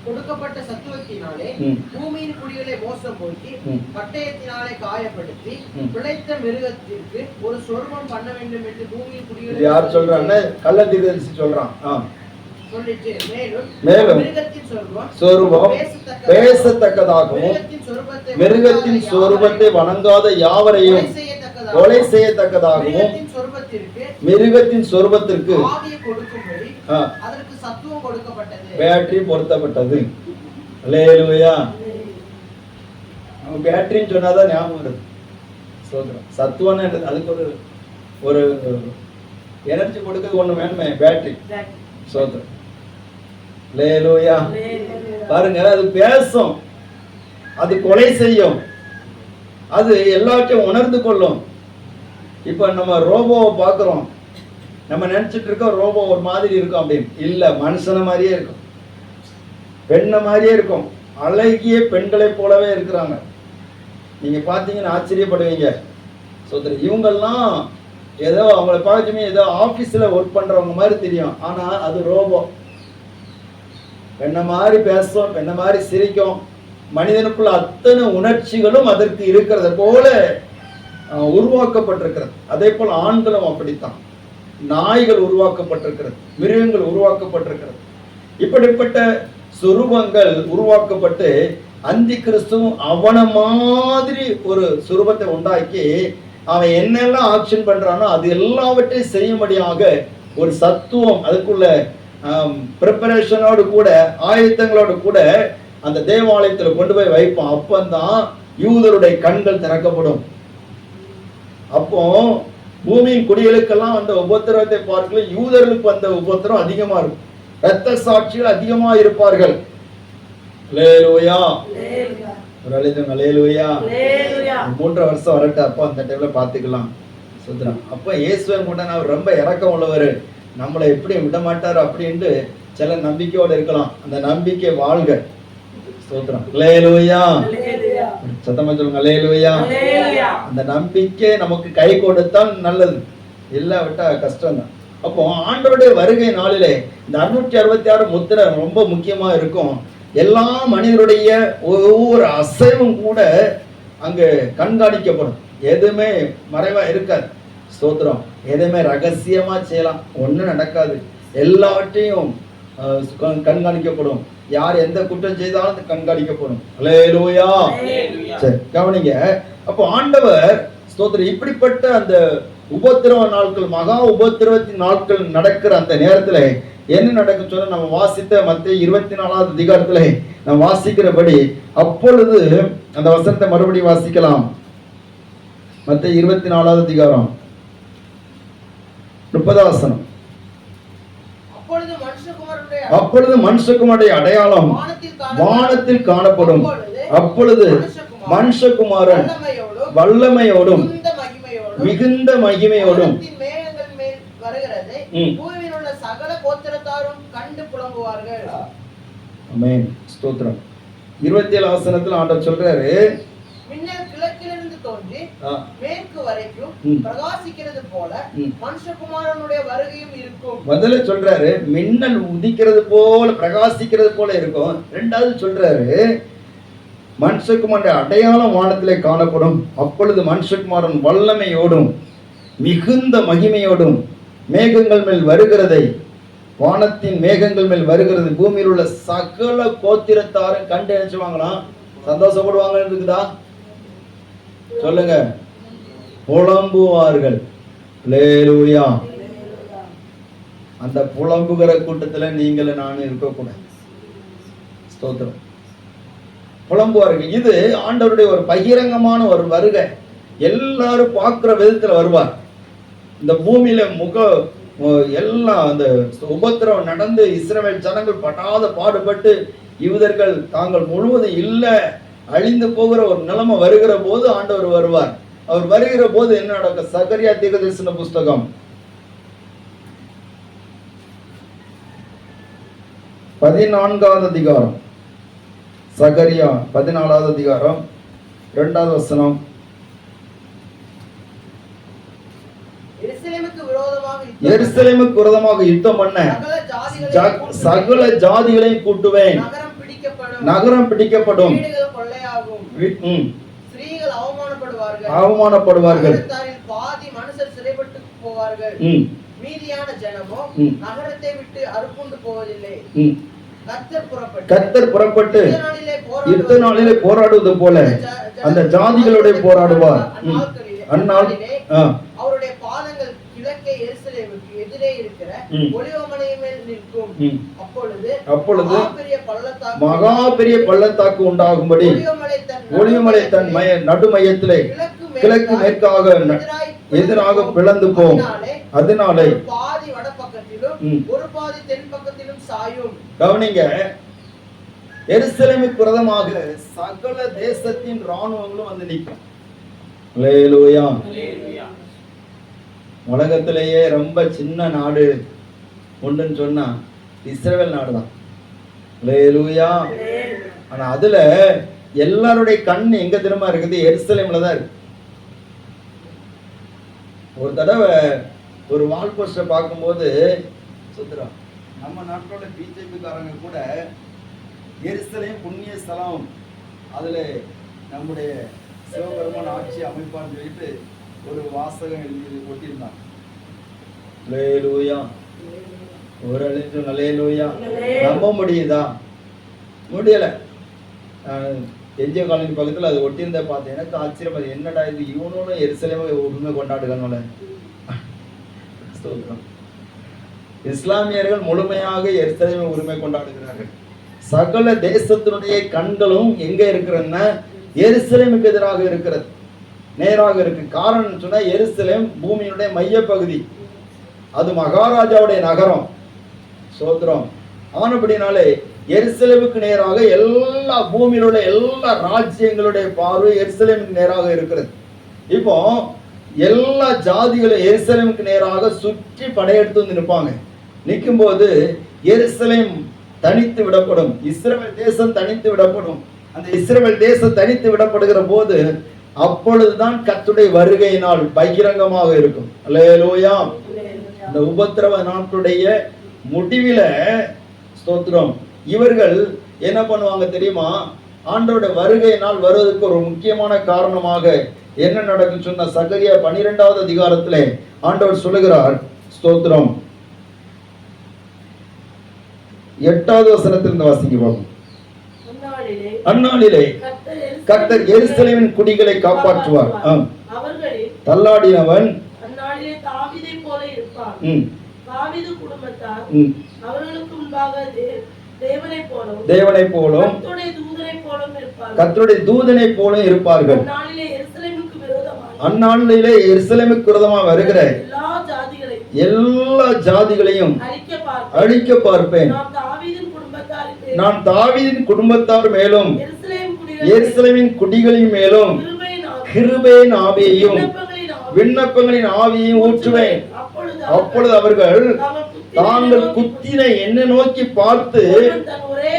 கொடுக்கப்பட்ட சத்துவத்தினாலே பூமியின் குடிகளை மோசம் போக்கி பட்டயத்தினாலே காயப்படுத்தி பிழைத்த மிருகத்திற்கு ஒரு சொர்வம் பண்ண வேண்டும் என்று பூமியின் குடிகளை யார் சொல்றாங்க? கள்ளத்தீர்க்கதரிசி சொல்றான். மேலும் சொரூபம் பேசத்தக்கதாகவும் மிருகத்தின் சொரூபத்தை வணங்காத யாவரையும் கொலை செய்யத்தக்கதாகவும் மிருகத்தின் சொரூபத்திற்கு பேட்டரி பொருத்தப்பட்டது. அல்லேலூயா. பேட்டரின்னு சொன்னாதான் ஞாபகம் வருது. சத்துவம் அதுக்கு ஒரு எனர்ஜி கொடுக்க ஒண்ணு வேணுமே, பேட்டரி. சோதரம். அல்லேலூயா. பாருங்க, அது பேசும், அது கொலை செய்யும், அது எல்லாத்தையும் உணர்ந்து கொள்ளும். இப்ப நம்ம ரோபோவை பாக்குறோம், நம்ம நினைச்சிட்டு இருக்கோம் ரோபோ ஒரு மாதிரி இருக்கும் அப்படின்னு. இல்ல, மனுஷன மாதிரியே இருக்கும், பெண்ண மாதிரியே இருக்கும். அழகிய பெண்களை போலவே இருக்கிறாங்க. நீங்க பாத்தீங்கன்னா ஆச்சரியப்படுவீங்க. சோதரி, இவங்கெல்லாம் ஏதோ அவங்கள பார்த்துமே ஏதோ ஆபீஸ்ல ஒர்க் பண்றவங்க மாதிரி தெரியும், ஆனா அது ரோபோ. பெண்ண மாதிரி பேசும், பெண்ண மாதிரி சிரிக்கும். மனிதனுக்குள்ள அத்தனை உணர்ச்சிகளும் அதற்கு இருக்கிறத போல உருவாக்கப்பட்டிருக்கிறது. அதே போல ஆண்களும் அப்படித்தான். நாய்கள் உருவாக்கப்பட்டிருக்கிறது, மிருகங்கள் உருவாக்கப்பட்டிருக்கிறது. இப்படிப்பட்ட சுரூபங்கள் உருவாக்கப்பட்டு அந்தி கிறிஸ்துவும் அவன மாதிரி ஒரு சுரூபத்தை உண்டாக்கி அவன் என்னெல்லாம் ஆக்ஷன் பண்றானோ அது எல்லாவற்றையும் செய்யும்படியாக ஒரு சத்துவம், அதுக்குள்ள ப்ரிப்பரேஷனோடு கூட, ஆயத்தங்களோடு கூட அந்த தேவாலயத்தில் கொண்டு போய் வைப்பான். அப்பந்தான் யூதருடைய கண்கள் திறக்கப்படும். அப்போ பூமியின் குடிகளுக்கெல்லாம் அந்த உபத்திரவத்தை பார்க்கல, யூதர்களுக்கு வந்த உபத்திரம் அதிகமா இருக்கும். இரத்த சாட்சிகள் அதிகமா இருப்பார்கள். அல்லேலூயா. அல்லேலூயா. 3 வருஷம் வரட்டும், அப்போ அந்த டைம்ல பாத்துக்கலாம். சுத்ரா. அப்ப இயேசுவன் கூட அவர் ரொம்ப இரக்கம் உள்ளவர், நம்மளை எப்படி விட மாட்டார் அப்படின்ட்டு சில நம்பிக்கையோடு இருக்கலாம். அந்த நம்பிக்கை வாழ்க. ஸ்தோத்திரம். அல்லேலூயா. சத்தமா சொல்லுங்க, அல்லேலூயா. அந்த நம்பிக்கை நமக்கு கை கொடுத்தால் நல்லது, இல்லாவிட்டா கஷ்டம் தான். அப்போ ஆண்டவருடைய வருகை நாளிலே இந்த 666 முத்திரை ரொம்ப முக்கியமா இருக்கும். எல்லா மனிதருடைய ஒவ்வொரு அசைவும் கூட அங்கு கண்காணிக்கப்படும். எதுவுமே மறைவா இருக்காது. ஸ்தோத்திரம். எதுவுமே ரகசியமா செய்யலாம், ஒண்ணும் நடக்காது. எல்லாவற்றையும் கண்காணிக்கப்படும். யார் எந்த குற்றம் செய்தாலும் கண்காணிக்கப்படும். அல்லேலூயா. சரி, கவனிங்க. அப்போ ஆண்டவர் ஸ்தோத்திரம் இப்படிப்பட்ட அந்த உபத்திரவ நாட்கள், மகா உபத்திரவத்தின் நாட்கள் நடக்கிற அந்த நேரத்துல என்ன நடக்கும் சொன்னா, நம்ம வாசித்த மத்தேயு 24வது அதிகாரத்துல நம்ம வாசிக்கிறபடி, அப்பொழுது அந்த வசனத்தை மறுபடியும் வாசிக்கலாம். மத்தேயு 24வது அதிகாரம் 30வது வசனம். அப்பொழுது மனுஷகுமாரனுடைய அடையாளம் வானத்தில் காணப்படும். அப்பொழுது மனுஷகுமாரன் வல்லமையோடும் மிகுந்த மகிமையோடும் சகல கோத்திரத்தாரும் கண்டு புலம்புவார்கள். ஆமென். ஸ்தோத்திரம். 27 வசனத்துல ஆண்டவர் சொல்றாரு, மின்னல் கிழக்கிலிருந்து தோன்றி மேற்கு வரைக்கும் பிரகாசிக்கிறது போல மனுஷகுமாரனுடைய வருகையும் இருக்கும். முதல்ல சொல்றாரு மின்னல் உதிக்கிறது போல பிரகாசிக்கிறது போல இருக்கும். இரண்டாவது சொல்றாரு மனுஷகுமாரனுடைய அடையாளம் வானத்திலே காணப்படும். அப்பொழுது மனுஷகுமாரன் வல்லமையோடும் மிகுந்த மகிமையோடும் மேகங்கள் மேல் வருகிறதை, வானத்தின் மேகங்கள் மேல் வருகிறது, பூமியில் உள்ள சகல கோத்திரத்தாரும் கண்டு நினைச்சுவாங்களாம், சந்தோஷப்படுவாங்க இருக்குதா? சொல்லுங்க. புலம்புவார்கள். அல்லேலூயா. அந்த புலம்புகிற கூட்டத்துல நீங்களும் நானும் இருக்கக்கூடாது. ஸ்தோத்திரம். புலம்புவார்கள். இது ஆண்டவருடைய ஒரு பகிரங்கமான ஒரு வருகை. எல்லாரும் பார்க்கிற விதத்துல வருவார். இந்த பூமியில எல்லாம் அந்த உபத்திரவம் நடந்து இஸ்ரவேல் ஜனங்கள் படாத பாடுபட்டு யூதர்கள் தாங்கள் முழுவதும் இல்ல அழிந்து போகிற ஒரு நிலைமை வருகிற போது ஆண்டவர் வருவார். அவர் வருகிற போது என்ன நடக்கும்? சகரியா தீர்க்கதரிசன புஸ்தகம் 14வது அதிகாரம். சகரியா 14வது அதிகாரம் 2வது வசனம். எருசலேமுக்கு விரோதமாக யுத்தம் பண்ண சகல ஜாதிகளையும் கூட்டுவேன். நகரம் பிடிக்கப்படும். அவமானப்படுவார்கள். பாதி மனுஷர் சிறைப்பட்டு போவார்கள். மீதியான ஜனமோ நகரத்தை விட்டு அறுப்புண்டு போவதில்லை. கர்த்தர் புறப்பட்டு யுத்த நாளிலே போராடுவது போல அந்த ஜாதிகளோட போராடுவார். அந்நாள் அவருடைய பாதங்கள் கிழக்கே எருசலேமுக்கு எதிரே இருக்கிற ஒலிவமலை மேல் நிற்கும். அப்பொழுது மகா பெரிய பள்ளத்தாக்கு உண்டாகும்படி ஒலிவமலை தன் நடுமையத்திலே கிழக்கு மேற்காக எதிராக பிளந்து போம். அதனாலே பாதி வடபக்கத்திலும் ஒரு பாதி தென் பக்கத்திலும் சாயும். கவனிங்க. எருசலேமுக்கு விரோதமாக சகல தேசத்தின் ராணுவங்களும் வந்து நிற்கும். அல்லேலூயா. உலகத்திலேயே ரொம்ப சின்ன நாடு ஒன்றுன்னு சொன்னா இஸ்ரவேல் நாடு தான். அல்லேலூயா. ஆனா அதுல எல்லாருடைய கண் எங்க திரும்ப இருக்குது? எருசலேம்ல தான் இருக்கு. ஒரு தடவை ஒரு வால் போஸ்டரை பார்க்கும்போது சுத்துறோம், நம்ம நாட்டோட பிஜேபி காரங்க கூட எருசலேம் புண்ணிய ஸ்தலம், அதுல நம்முடைய சிவபெருமான் ஆட்சி அமைப்பான்னு சொல்லிட்டு ஒரு வாசகம் எழுதி போட்டிருந்தாங்க. அல்லேலூயா. ஒரு அழிஞ்சு அல்லேலூயா. நம்ப முடியுதா? முடியல. என்ஜிஓ காலனி பக்கத்துல அது ஒட்டியிருந்த பார்த்தேன். எனக்கு ஆச்சரியம், என்னடா இது, இவனோட எருசலேமை உரிமை கொண்டாடுகனோல. இஸ்லாமியர்கள் முழுமையாக எருசலேமை உரிமை கொண்டாடுகிறார்கள். சகல தேசத்தினுடைய கண்களும் எங்க இருக்கிறன்னா எருசலேமுக்கு எதிராக இருக்கிறது, நேராக இருக்கு. காரணம் சொன்னா எருசலேம் பூமியினுடைய மைய பகுதி, அது மகாராஜாவுடைய நகரம். சோத்திரம். ஆனபடினாலே எருசலேமுக்கு நேராக எல்லா பூமியிலுள்ள எல்லா ராஜ்யங்களுடைய பார்வை எருசலேமுக்கு நேராக இருக்கிறது. இப்போ எல்லா ஜாதிகளும் எருசலேமுக்கு நேராக சுற்றி படையெடுத்து வந்து நிற்பாங்க. நிற்கும் போது எருசலேம் தனித்து விடப்படும், இஸ்ரவேல் தேசம் தனித்து விடப்படும். அந்த இஸ்ரவேல் தேசம் தனித்து விடப்படுகிற போது அப்பொழுதுதான் கர்த்தருடைய வருகையினால் பகிரங்கமாக இருக்கும். அல்லேலூயா. அந்த உபத்திரவ நாட்டுடைய முடிவில ஸ்தோத்திரம் இவர்கள் என்ன பண்ணுவாங்க தெரியுமா? ஆண்டவருடைய வருகையினால் வருவதற்கு ஒரு முக்கியமான காரணமாக என்ன நடக்கும் சொன்ன சகரியா 12வது அதிகாரத்திலே ஆண்டவர் சொல்லுகிறார். ஸ்தோத்திரம் 8வது வசனத்திலிருந்து வாசிக்கிறோம். அந்நாளிலே கர்த்தர் எருசலேமின் குடிகளை காப்பாற்றுவார். தள்ளாடினவன் தேவனை போலும் கர்த்தருடைய தூதனை போலும் இருப்பார்கள். அந்நாளிலே எருசலேமுக்கு விரோதமாக வருகிற எல்லா ஜாதிகளையும் அழிக்க பார்ப்பேன். அழிக்க பார்ப்பேன். நான் தாவீதின் குடும்பத்தார் மேலும் எருசலேமின் குடிகளின் மேலும் கிருபையின் ஆவியையும் விண்ணப்பங்களின் ஆவியையும் ஊற்றுவேன். அப்பொழுது அவர்கள் தாங்கள் குத்தின என்னை நோக்கி பார்த்து,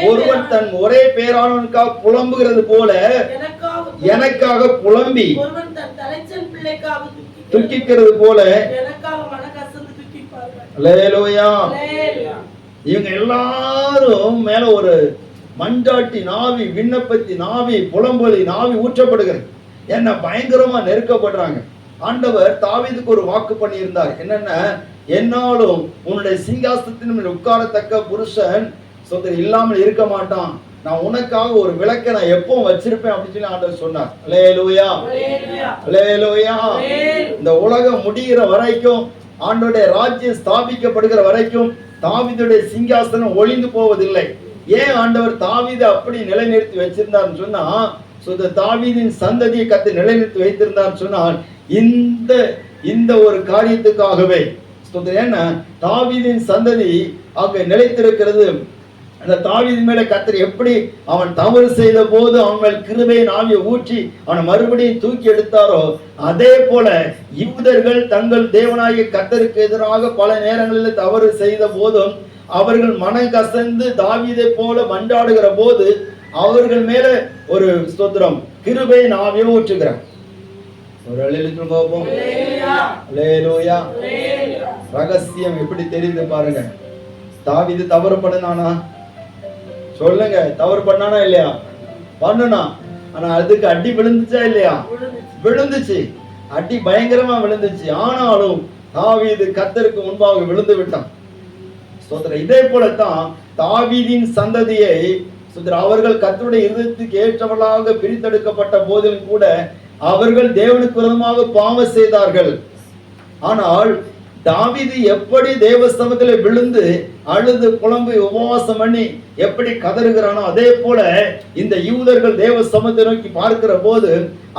ஒருவன் தன் ஒரே பேரானவனுக்காக புலம்புகிறது போல எனக்காக புலம்பி துக்கிக்கிறது போல அல்லேலூயா. இவங்க எல்லாரும் மேல ஒரு மண்டாட்டி நாவி, விண்ணப்பத்தி நாவி, புலம்பலி நாவி ஊற்றப்படுகிறது. என்ன பயங்கரமா நெருக்கப்படுறாங்க. ஆண்டவர் தாவீதுக்கு ஒரு வாக்கு பண்ணி இருந்தார். என்னன்னா, என்னாலும் உன்னுடைய சிங்காசனத்தின் மேல் உட்காரத்தக்க புருஷன் சோதரி இல்லாமல் இருக்க மாட்டான். நான் உனக்காக ஒரு விளக்கை நான் எப்பவும் வச்சிருப்பேன் அப்படின்னு சொல்லி ஆண்டவர் சொன்னார். அல்லேலூயா, அல்லேலூயா. இந்த உலகம் முடிகிற வரைக்கும், ஆண்டவருடைய ராஜ்யம் ஸ்தாபிக்கப்படுகிற வரைக்கும் தாவீதுடைய சிங்காசனம் ஒளிந்து போவதில்லை. ஏன் ஆண்டவர் தாவீதை அப்படி நிலைநிறுத்தி வச்சிருந்தார்னு சொன்னா, தாவீதின் சந்ததியை கத்து நிலைநிறுத்தி வைத்திருந்தார் சொன்னால் இந்த ஒரு காரியத்துக்காகவே. ஏன்னா தாவீதின் சந்ததி அங்க நிலைத்திருக்கிறது. அந்த தாவீதின் மேல கர்த்தர் எப்படி அவன் தவறு செய்த போது அவன் மேல் கிருபையின் ஆவியை ஊற்றி அவனை மறுபடியும் தூக்கி எடுத்தாரோ, அதே போல யூதர்கள் தங்கள் தேவனாகிய கர்த்தருக்கு எதிராக பல நேரங்களில் தவறு செய்த போதும் அவர்கள் மனம் கசந்து தாவீதை போல மன்றாடுகிற போது அவர்கள் மேல ஒரு ஸ்தோத்திரம் கிருபையின் ஆவியை ஊற்றுகிறார். ஒரு அல்லேலூயா பாப்போம். அல்லேலூயா. ரகசியம் எப்படி தெரிந்து பாருங்க. தாவீது தவறு பண்ணானா? சொல்லுங்க, தவறு பண்ணானா இல்லையா? பண்ணுனா. ஆனா அதுக்கு அடி விழுந்துச்சா இல்லையா? விழுந்துச்சு. அடி பயங்கரமா விழுந்துச்சு. ஆனாலும் தாவீது கர்த்தருக்கு முன்பாக விழுந்து விட்டான். ஸ்தோத்திரம். இதே போலத்தான் தாவீதின் சந்ததியை அவர்கள் கர்த்தருடைய இருதயத்துக்கு ஏற்றவர்களாக பிரித்தெடுக்கப்பட்ட போதிலும் கூட அவர்கள் தேவனுக்கு விரோதமாக பாவம் செய்தார்கள். ஆனால் தாவீது எப்படி தேவ சமூகத்தில் விழுந்து அழுது புலம்பி உபவாசம் பண்ணி எப்படி கதறுகிறானோ, அதே போல இந்த யூதர்கள் தேவ சமூகத்தை நோக்கி பார்க்கிற போது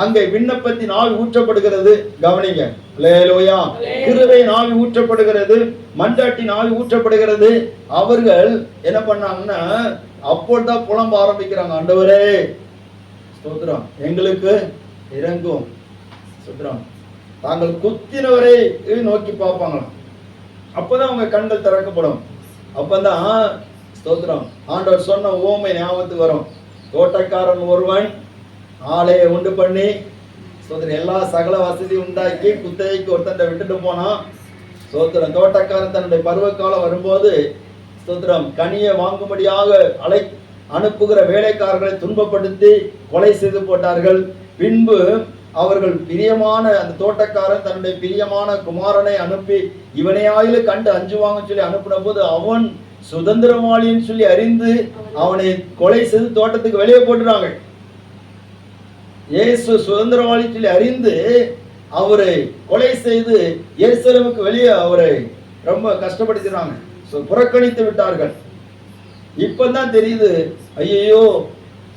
அங்கே விண்ணப்பத்தின் ஆவி ஊற்றப்படுகிறது. கவனிங்க. அல்லேலூயா. கிருபையின் ஆவி ஊற்றப்படுகிறது, மன்றாட்டின் ஆவி ஊற்றப்படுகிறது. அவர்கள் என்ன பண்ணாங்கன்னா அப்போதான் புலம்ப ஆரம்பிக்கிறாங்க. ஆண்டவரே ஸ்தோத்திரம், எங்களுக்கு இறங்கும். ஸ்தோத்திரம். தாங்கள் குத்தினவரை நோக்கி பார்ப்பாங்களாம். அப்பதான் அவங்க கண்கள் திறக்கப்படும். அப்பதான் ஸ்தோத்திரம் ஆண்டவர் சொன்ன உவமை ஞாபகத்துக்கு வரும். தோட்டக்காரன் ஒருவன் ஆலையை உண்டு பண்ணி ஸ்தோத்திரம் எல்லா சகல வசதி உண்டாக்கி குத்தகைக்கு ஒருத்தன் விட்டுட்டு போனான். ஸ்தோத்திரம். தோட்டக்காரன் தன்னுடைய பருவ காலம் வரும்போது ஸ்தோத்திரம் கனியை வாங்கும்படியாக அனுப்புகிற வேலைக்காரர்களை துன்பப்படுத்தி கொலை செய்து போட்டார்கள். பின்பு அவர்கள் பிரியமான அந்த தோட்டக்காரன் தன்னுடைய பிரியமான குமாரனை அனுப்பி இவனையாயில கண்டு அஞ்சுவாங்க சொல்லி அனுப்பின போது அவன் சுதந்திரவாளின்னு சொல்லி அறிந்து அவனை கொலை செய்து தோட்டத்துக்கு வெளியே போட்டுறாங்க. இயேசு சுதந்திரவாளி சொல்லி அறிந்து அவரை கொலை செய்து எருசலேமுக்கு வெளியே அவரை ரொம்ப கஷ்டப்படுத்தினாங்க, புறக்கணித்து விட்டார்கள். இப்பதான் தெரியுது, ஐயோ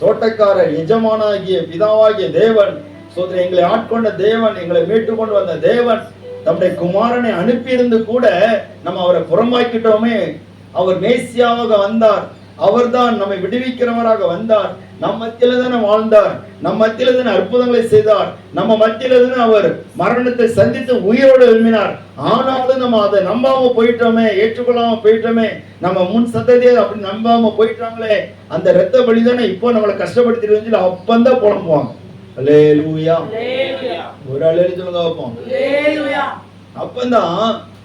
தோட்டக்காரர் எஜமானாகிய பிதாவாகிய தேவன் சோதனை எங்களை ஆட்கொண்ட தேவன், எங்களை மீட்டுக்கொண்டு வந்த தேவன் தம்முடைய குமாரனை அனுப்பியிருந்து கூட நம்ம அவரை புறம்பாக்கிட்டோமே. அவர் மேசியாவாக வந்தார், அவர்தான் நம்மை விடுவிக்கிறவராக வந்தார், நம் மத்தியில தானே வாழ்ந்தார், நம் மத்தியில தானே அற்புதங்களை செய்தார், நம்ம மத்தியில தானே அவர் மரணத்தை சந்தித்து உயிரோடு எழுப்பினார். ஆனாலும் நம்ம அதை நம்பாம போயிட்டோமே, ஏற்றுக்கொள்ளாம போயிட்டோமே, நம்ம முன் சந்ததியை அப்படி நம்பாம போயிட்டாங்களே, அந்த இரத்த பலி தானே இப்போ நம்மளை கஷ்டப்படுத்திட்டு அப்பந்தான் புலம்புவாங்க. அல்லேலூயா. ஒரு அல்லேலூயா சொல்லுங்க பாப்போம். அப்பந்தான்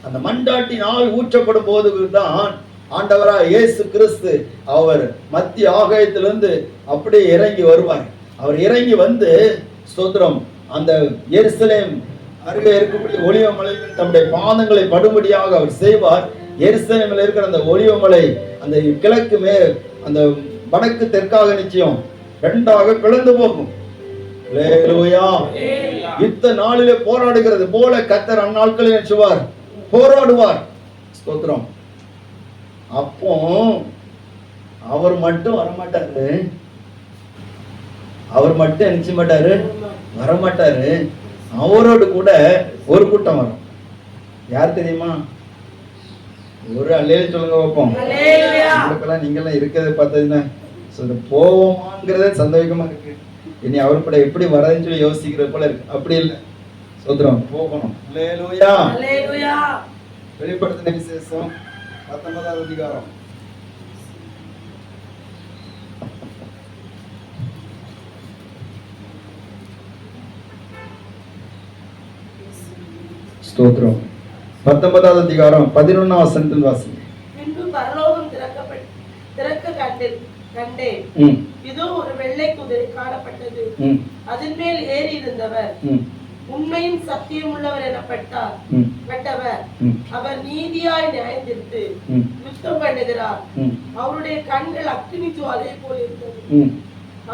அந்த மண்டாட்டின் ஆவி ஊற்றப்படும் போதுதான் ஆண்டவராக இயேசு கிறிஸ்து அவர் மத்திய ஆகாயத்திலிருந்து அப்படியே இறங்கி வருவார். அவர் இறங்கி வந்து ஸ்தோத்திரம் அந்த எருசலேம் அருகே இருக்கக்கூடிய ஒலிவமலையில் தம்முடைய பாதங்களை படும்படியாக அவர் செய்வார். எருசலேமில் இருக்கிற அந்த ஒலிவமலை அந்த கிழக்கு அந்த வடக்கு தெற்காக நிச்சயம் ரெண்டாக பிளந்து போகும். யுத்த நாளிலே போராடுகிறது போல கர்த்தர் அந்நாட்களில் நினைச்சுவார், போராடுவார். ஸ்தோத்திரம். அப்போ அவர் மட்டும் வரமாட்டாரு, அவர் மட்டும் நினைச்ச மாட்டாரு, வரமாட்டாரு. அவரோடு கூட ஒரு கூட்டம் வரும். யார் தெரியுமா? ஒரு அல்லேலூயா சொல்லுங்க பார்ப்போம். அல்லேலூயா. உங்களுக்கெல்லாம் நீங்கெல்லாம் இருக்கிறத பார்த்ததுன்னா போவோமாங்கிறதே சந்தேகமா இருக்கு. இனி அவர் கூட எப்படி வரதுன்னு சொல்லி யோசிக்கிறது போல இருக்கு. அப்படி இல்லை, சோத்திரம், போகணும். அல்லேலூயா. அல்லேலூயா. வெளிப்படுத்தின விசேஷம் 19வது அதிகாரம். ஸ்தோத்திரம். 19வது அதிகாரம் 11ஆம் வசனத்தில் வாசிங்க. பின்பு பரலோகம் திறக்க கண்டேன். இதோ ஒரு வெள்ளை குதிரை காணப்பட்டது. அதன் மேல் ஏறி இருந்தவர் உண்மையும் சத்தியம் உள்ளவர் எனப்பட்டவர். அவர் நீதியாய் நியாயந்தீர்த்து யுத்தம் பண்ணுகிறார். அவருடைய கண்கள் அக்கினி ஜுவாலை போல் இருந்தது.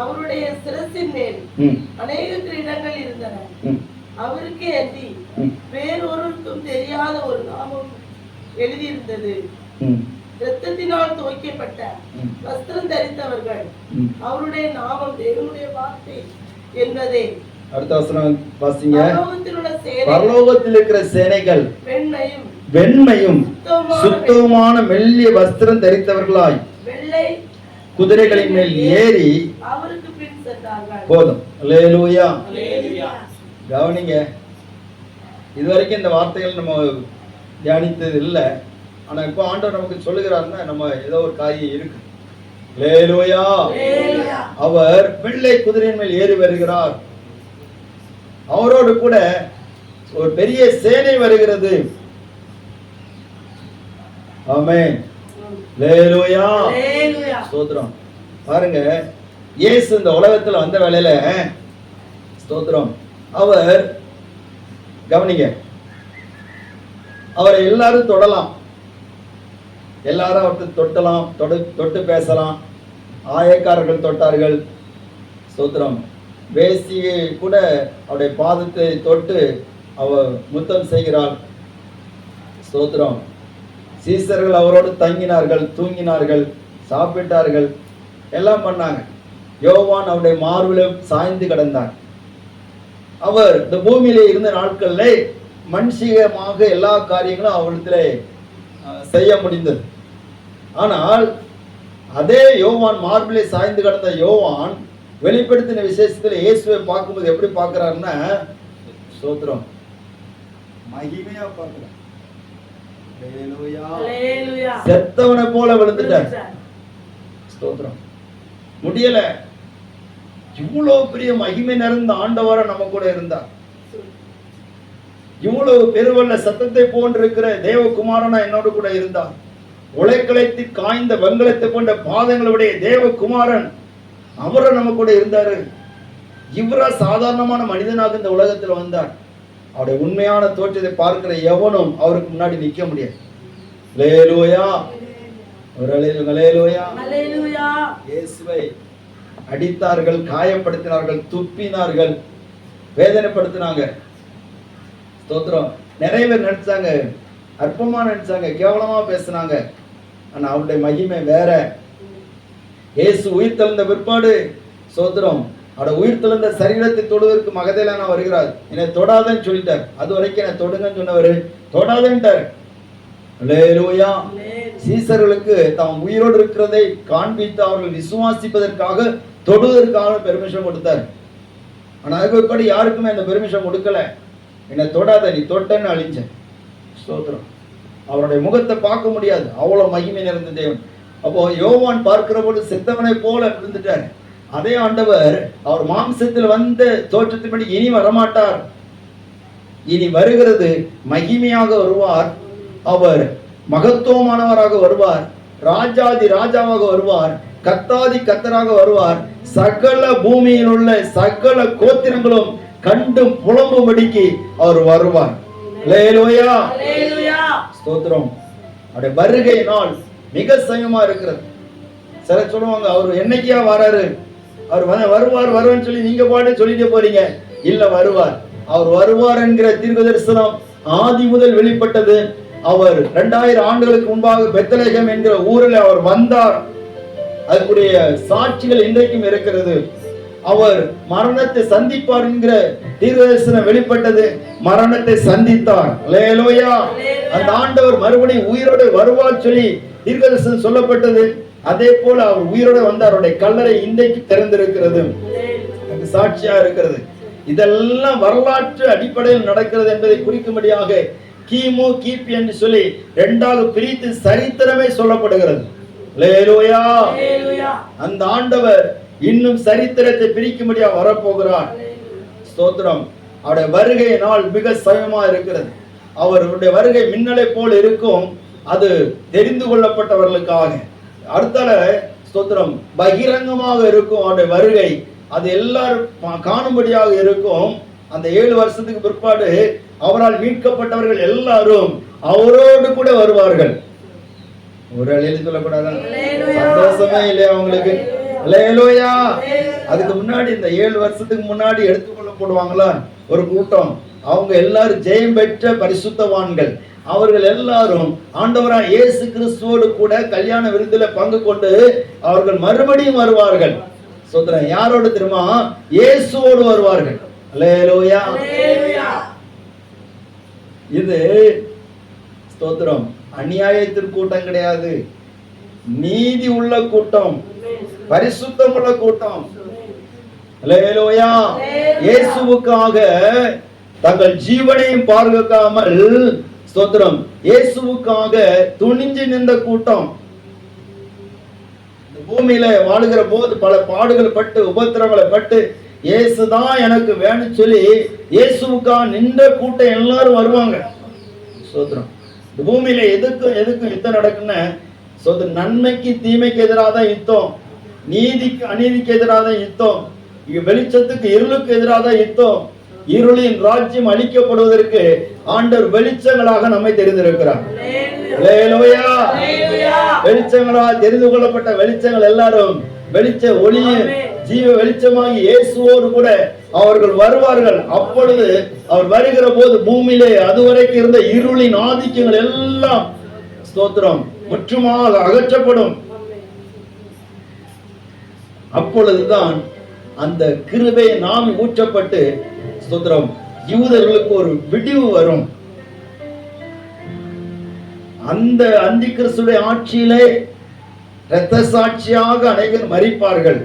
அவருடைய சிரசின் மேல் அநேக கிரீடங்கள் இருந்தன. அவருக்கு அன்றி வேறொருக்கும் தெரியாத ஒரு நாமம் எழுதியிருந்தது. இரத்தத்தினால் துவைக்கப்பட்ட வஸ்திரம் தரித்தவர்கள் அவருடைய நாமம் தேவனுடைய வார்த்தை என்பதே. அடுத்த வசனம் வாசிங்க. பரலோகத்தில் இருக்கிற சேனைகள் வெண்மையும் சுத்தமான மெல்லிய வஸ்திரம் தரித்தவர்களாய் வெள்ளை குதிரைகளின் மேல் ஏறி அவருக்கு பின் சென்றார்கள். போதும். அல்லேலூயா. கவனிங்க, இதுவரைக்கும் இந்த வார்த்தைகள் நம்ம தியானித்தது இல்லை. ஆனா இப்போ ஆண்டவர் நமக்கு சொல்லுகிறாருன்னா நம்ம ஏதோ ஒரு காரியம் இருக்கு. அல்லேலூயா. அவர் வெள்ளை குதிரையின் மேல் ஏறி வருகிறார். அவரோடு கூட ஒரு பெரிய சேனை வருகிறது. ஆமென். அல்லேலூயா. ஸ்தோத்திரம். பாருங்க, இயேசு இந்த உலகத்துல வந்த வேளையில ஸ்தோத்திரம், அவர் கவனிங்க, அவரை எல்லாரும் தொடலாம், எல்லாரும் அவருக்கு தொட்டலாம், தொட்டு பேசலாம். ஆயக்காரர்கள் தொட்டார்கள். ஸ்தோத்திரம். வேசியை கூட அவருடைய பாதத்தை தொட்டு அவர் முத்தம் செய்கிறார். ஸ்தோத்திரம். சீசர்கள் அவரோடு தங்கினார்கள், தூங்கினார்கள், சாப்பிட்டார்கள், எல்லாம் பண்ணாங்க. யோவான் அவருடைய மார்பில் சாய்ந்து கிடந்தார். அவர் இந்த பூமியிலே இருந்த நாட்கள்ல மனுஷிகமாக எல்லா காரியங்களும் அவரிடத்துல செய்ய முடிந்தது. ஆனால் அதே யோவான், மார்பிலே சாய்ந்து கிடந்த யோவான் வெளிப்படுத்தின விசேஷத்துல இயேசுவை பார்க்கும்போது எப்படி பார்க்கிறாருன்னா, ஸ்தோத்திரம், மகிமையா பார்க்கிறார். செத்தவனை போல விழுந்துட்டார். ஸ்தோத்திரம். முடியல. இவ்வளவு பெரிய மகிமை நிறைந்த ஆண்டவரா நம்ம கூட இருந்தார். இவ்வளவு பெருவல்ல சத்தத்தை போன்றிருக்கிற தேவகுமாரனா என்னோடு கூட இருந்தார். உலைக்களைத்து காய்ந்த வெங்கலத்தை போன்ற பாதங்களுடைய தேவகுமாரன் அவரை நம்ம கூட இருந்தாரு. இவரா சாதாரணமான மனிதனாக இந்த உலகத்தில் வந்தார். அவருடைய உண்மையான தோற்றத்தை பார்க்கிற எவனும் அவருக்கு முன்னாடி நிற்க முடியாது. அல்லேலூயா. அல்லேலூயா. இயேசுவை அடித்தார்கள், காயப்படுத்தினார்கள், துப்பினார்கள், வேதனைப்படுத்தினாங்க. ஸ்தோத்திரம். நிறைய பேர் நினைச்சாங்க, அற்பமா நினைச்சாங்க, கேவலமா பேசினாங்க. ஆனா அவருடைய மகிமை வேற. இயேசு உயிர் தெழுந்த பிற்பாடு ஸ்தோத்திரம், அவருடைய உயிர் தெழுந்த சரீரத்தை தொடுவதற்கு மகதலேனா வருகிறார். என்னை தொடாதன்னு சொல்லிட்டார். அது வரைக்கும் என்னை தொடுங்கன்னு சொன்னவர் தொடாதன்ட்டார். அல்லேலூயா. சீசர்களுக்கு தாம் உயிரோடு இருக்கிறதை காண்பித்து அவர்கள் விசுவாசிப்பதற்காக தொடுவதற்காக பெர்மிஷன் கொடுத்தார். ஆனா அதுபடி யாருக்குமே அந்த பெர்மிஷன் கொடுக்கல. என்னை தொடாத, நீ தொட்டன்னு அழிஞ்ச. ஸ்தோத்திரம். அவருடைய முகத்தை பார்க்க முடியாது, அவ்வளவு மகிமை நிறைந்த தேவன். அப்போ யோவான் பார்க்கிற போது செத்தவனை போல விழுந்துட்டார். அதே ஆண்டவர் அவர் மாம்சத்தில் வந்த தோற்றத்தின்படி இனி வரமாட்டார். இனி வருகிறது மகிமையாக வருவார். அவர் மகத்துவமானவராக வருவார். ராஜாதி ராஜாவாக வருவார். கத்தாதி கத்தராக வருவார். சகல பூமியில் உள்ள சகல கோத்திரங்களும் கண்டு புலம்பும்படிக்கு அவர் வருவார். அல்லேலூயா. ஸ்தோத்திரம். அவருடைய வருகை நாள் மிக சமயமா இருக்கிறது. சிலர் சொல்லுவாங்க, அவர் என்னைக்கா வராரு, அவர் வருவார் வருவான்னு சொல்லி நீங்க பாட்டு சொல்லிட்டு போறீங்க. இல்ல, வருவார். அவர் வருவார் என்கிற தீர்க்க தரிசனம் ஆதி முதல் வெளிப்பட்டது. அவர் 2000 ஆண்டுகளுக்கு முன்பாக பெத்லகேம் என்கிற ஊரில் அவர் வந்தார். அதுக்குரிய சாட்சிகள் இன்றைக்கும் இருக்கிறது. அவர் மரணத்தை சந்திப்பார் என்கிற தீர்க்கதரிசனம் வெளிப்பட்டது. மரணத்தை சந்தித்தார். அல்லேலூயா. அந்த ஆண்டவர் மறுபடியும் உயிரோடு வருவார் சொல்லி தீர்க்கதரிசனம் சொல்லப்பட்டது. அதே போல அவர் உயிரோடு வந்து அவருடைய கல்லறை இன்றைக்கு திறந்திருக்கிறது, சாட்சியா இருக்கிறது. இதெல்லாம் வரலாற்று அடிப்படையில் நடக்கிறது என்பதை குறிக்கும்படியாக கிமு கிபி என்று சொல்லி இரண்டாக பிரித்து சரித்திரமே சொல்லப்படுகிறது. அல்லேலூயா. அந்த ஆண்டவர் இன்னும் சரித்திரத்தை பிரிக்கும்படியாக வரப்போகிறார். ஸ்தோத்திரம். அவருடைய வருகை நாள் மிக சமயமா இருக்கிறது. அவருடைய வருகை மின்னலை போல் இருக்கும். அது தெரிந்து கொள்ளப்பட்டவர்களுக்காக. அடுத்தால ஸ்தோத்திரம் பகிரங்கமாக இருக்கும் அவருடைய வருகை. அது எல்லாரும் காணும்படியாக இருக்கும். அந்த 7 வருஷத்துக்கு பிற்பாடு அவரால் மீட்கப்பட்டவர்கள் எல்லாரும் அவரோடு கூட வருவார்கள். ஒரு அழியில் சொல்லக்கூடாதா? சந்தோஷமே இல்லையா உங்களுக்கு? அல்லேலூயா. அதுக்கு முன்னாடி இந்த 7 வருஷத்துக்கு முன்னாடி எடுத்துக்கொள்ளப்படுவாங்களா ஒரு கூட்டம், அவங்க எல்லாரும் ஜெயம் பெற்ற பரிசுத்தவான்கள். அவர்கள் எல்லாரும் ஆண்டவராய் இயேசு கிறிஸ்துவோடு கூட கல்யாண விருந்தில பங்கு கொண்டு அவர்கள் மறுபடியும் வருவார்கள். சோதரன் யாரோடு தெரியுமா? இயேசுவோடு வருவார்கள். அல்லேலூயா. இது ஸ்தோத்திரம் அநியாயத்தின் கூட்டம் கிடையாது, நீதி உள்ள கூட்டம், பரிசுத்தம் உள்ள கூட்டம். அல்லேலூயா. இயேசுவுக்காக தங்கள் ஜீவனையும் பார்க்காமல் ஸ்தோத்திரம் இயேசுவுக்காக துணிஞ்சு நின்ற கூட்டம். பூமியில வாழுகிற போது பல பாடுகள் பட்டு உபத்திரவங்களை பட்டு இயேசுதான் எனக்கு வேணும்னு சொல்லி இயேசுவுக்காக நின்ற கூட்டம் எல்லாரும் வருவாங்க. ஸ்தோத்திரம். இந்த பூமியில எதுக்கும் யுத்தம் நடக்குன்னு ஸ்தோத்திரம். நன்மைக்கு தீமைக்கு எதிராக தான் யுத்தம், நீதிக்கு அநீதிக்கு எதிராக தான் யுத்தம், வெளிச்சத்துக்கு இருளுக்கு எதிராக தான் யுத்தம். இருளின் ராஜ்யம் அழிக்கப்படுவதற்கு ஆண்டவர் வெளிச்சங்களாக நம்மை தெரிந்திருக்கிறார். அல்லேலூயா. வெளிச்சங்களால் தெரிந்து கொள்ளப்பட்ட வெளிச்சங்கள் எல்லாரும் வெளிச்ச ஒளியின் ஜீவ வெளிச்சமாகி இயேசுவோடு கூட அவர்கள் வருவார்கள். அப்பொழுது அவர் வருகிற போது பூமியிலே அதுவரைக்கும் இருந்த இருளின் ஆதிக்கங்கள் எல்லாம் ஸ்தோத்திரம் முற்றுமாக அகற்றப்படும். அப்பொழுதுதான் அந்த கிருபை நாம் ஊற்றப்பட்டு ஸ்தோத்திரம் யூதர்களுக்கு ஒரு விடிவு வரும். அந்த அந்தி கிறிஸ்துடைய ஆட்சியிலே இரத்த சாட்சியாக அனைவர் மரிப்பார்கள்.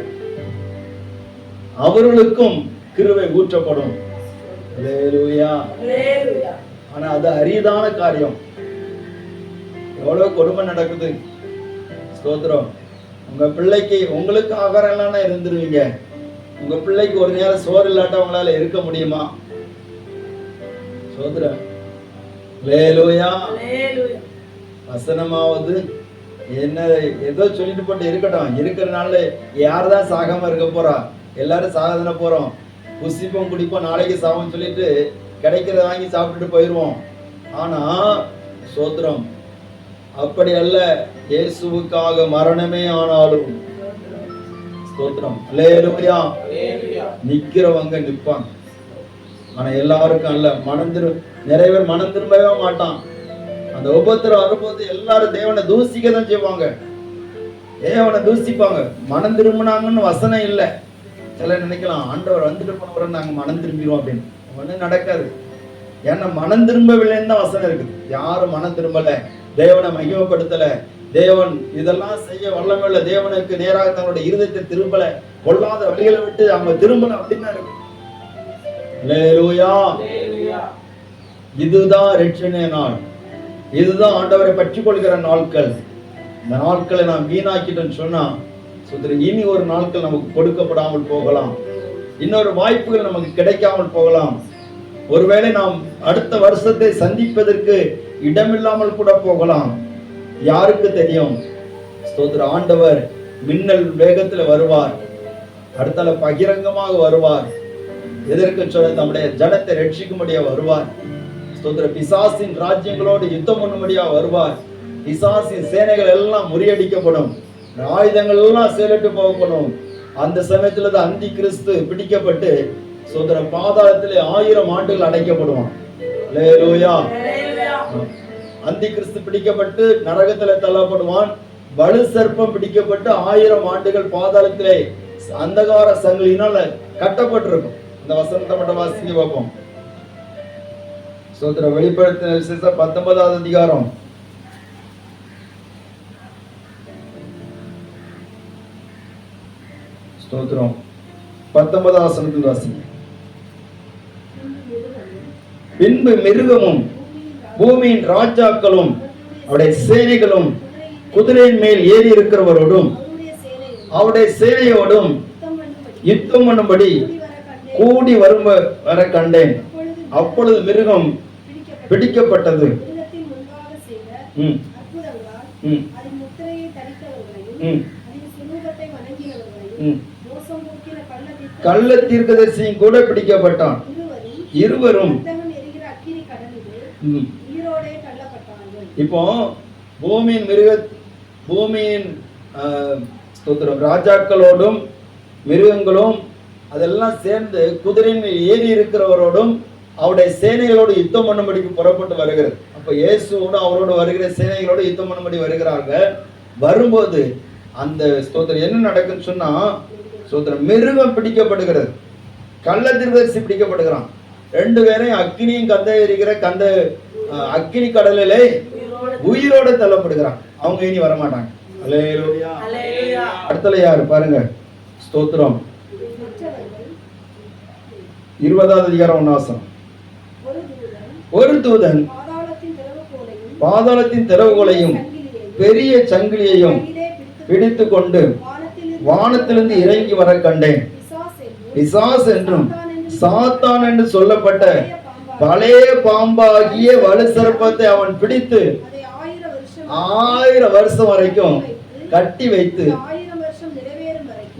அவர்களுக்கும் கிருபை ஊற்றப்படும். அல்லேலூயா. ஆனா அது அரிதான காரியம். எவ்வளவு கொடுமை நடக்குது. ஸ்தோத்திரம். உங்க பிள்ளைக்கு உங்களுக்கு ஆகாரம் இல்லைன்னா இருந்துருவீங்க. உங்க பிள்ளைக்கு ஒரு நேரம் சோறு இல்லாட்ட உங்களால இருக்க முடியுமா? ஸ்தோத்திரம். அல்லேலூயா. வசனமாவது என்ன ஏதோ சொல்லிட்டு போட்டு இருக்கட்டும். இருக்கிறனால யார்தான் சாகாம இருக்க போறா? எல்லாரும் சாகதான போறோம். புசிப்போம் குடிப்போம், நாளைக்கு சாவோம் சொல்லிட்டு கிடைக்கிறத வாங்கி சாப்பிட்டுட்டு போயிடுவோம். ஆனா ஸ்தோத்திரம் அப்படி அல்ல. இயேசுவுக்காக மரணமே ஆனாலும் ஸ்தோத்திரம் அல்லேலூயா நிக்கிறவங்க நிப்பாங்க. ஆனா எல்லாருக்கும் அல்ல. நிறைய பேர் மனம் திரும்பவே மாட்டான். அந்த உபத்திரம் வரும்போது எல்லாரும் தேவனை தூசிக்க தான் செய்வாங்க, தேவனை தூசிப்பாங்க. மனம் திரும்பினாங்கன்னு வசனம் இல்லை. சில நினைக்கலாம் ஆண்டவர் வந்துட்டு போனவரை நாங்க மனம் திரும்பிடுவோம் அப்படின்னு. ஒன்றும் நடக்காது. ஏன்னா மனம் திரும்பவில்லைன்னு தான் வசனம் இருக்குது. யாரும் மனம் திரும்பல, தேவனை மகிமைப்படுத்தல, தேவன் இதெல்லாம் செய்ய வல்லமையுள்ள தேவனுக்கு நேராக தங்களுடைய இருதயத்தை திரும்பல, கொள்ளாத வழிகளை விட்டு அவங்க திரும்பல அப்படின்னா இருக்கு. அல்லேலூயா. இதுதான் ரட்சணை நாள். இதுதான் ஆண்டவரை பற்றி கொள்கிற நாட்கள். இந்த நாட்களை நாம் வீணாக்கிட்டோன்னு சொன்னா இனி ஒரு நாட்கள் நமக்கு கொடுக்கப்படாமல் போகலாம். இன்னொரு வாய்ப்புகள் நமக்கு கிடைக்காமல் போகலாம். ஒருவேளை நாம் அடுத்த வருஷத்தை சந்திப்பதற்கு இடமில்லாமல் கூட போகலாம். யாருக்கு தெரியும்? ஸ்தோத்திர. ஆண்டவர் மின்னல் வேகத்தில் வருவார். அடுத்தால பகிரங்கமாக வருவார். எதற்கு சொல்ல? நம்முடைய ஜனத்தை ரட்சிக்கும்படியா வருவார். ஸ்தோத்திர. பிசாசின் ராஜ்யங்களோடு யுத்தம் பண்ணும்படியா வருவார். பிசாசின் சேனைகள் எல்லாம் முறியடிக்கப்படும், ஆயுதங்கள் எல்லாம் செயலிட்டு போகப்படும். அந்த சமயத்துல தான் அந்தி கிறிஸ்து பிடிக்கப்பட்டு சோதர பாதாளத்திலே 1000 ஆண்டுகள் அடைக்கப்படுவான். அல்லேலூயா. அந்தி கிறிஸ்து பிடிக்கப்பட்டு நரகத்துல தள்ளப்படுவான். வலு சர்ப்பம் பிடிக்கப்பட்டு 1000 ஆண்டுகள் பாதாளத்திலே அந்தகார சங்கிலினால கட்டப்பட்டிருக்கும். இந்த வசனத்தை மட்டும் வாசிக்க பார்ப்போம். ஸ்தோத்திரம். வெளிப்படுத்தின விசேஷம் 19வது அதிகாரம் 19வது வசனத்தில் வாசிங்க. பின்பு மிருகமும் பூமியின் ராஜாக்களும் அவருடைய சேனைகளும் குதிரையின் மேல் ஏறி இருக்கிறவரோடும் அவருடைய சேனையோடும் யுத்தம் பண்ணும்படி கூடி வர கண்டேன். அப்பொழுது மிருகம் பிடிக்கப்பட்டது. கள்ள தீர்க்கதரிசியும் கூட பிடிக்கப்பட்டான். இருவரும் இப்போ பூமியின் ராஜாக்களோடும் மிருகங்களும் அதெல்லாம் சேர்ந்து குதிரையின் ஏறி இருக்கிறவரோடும் அவருடைய சேனைகளோடு யுத்தம் பண்ணும்படிக்கு புறப்பட்டு வருகிறது. அப்ப இயேசுவோடு அவரோடு வருகிற சேனைகளோடு யுத்தம் பண்ணும்படி வருகிறாங்க. வரும்போது அந்த ஸ்தோத்திரம் என்ன நடக்குன்னு சொன்னா, ஸ்தோத்திரம், மிருகம் பிடிக்கப்படுகிறது, கள்ள தீர்க்கதரிசி பிடிக்கப்படுகிறான். ரெண்டு பேரையும் அக்கினியும் கந்த எரிகிற அக்கினி கடலிலே உயிரோட தள்ளப்படுகிறான். அவங்க இனி வரமாட்டாங்க. அல்லேலூயா. அடுத்தல யாரு பாருங்க. ஸ்தோத்திரம். 20வது அதிகாரம் 1 வசனம். ஒரு தூதன் பாதாளத்தின் திறவுகோலையும் பெரிய சங்கிலியையும் பிடித்து கொண்டு வானத்திலிருந்து இறங்கி வர கண்டேன். பிசாஸ் என்றும் சாத்தான் என்று சொல்லப்பட்ட பழைய பாம்பாகிய வலு சர்ப்பத்தை அவன் பிடித்து 1000 வருஷம் வரைக்கும் கட்டி வைத்து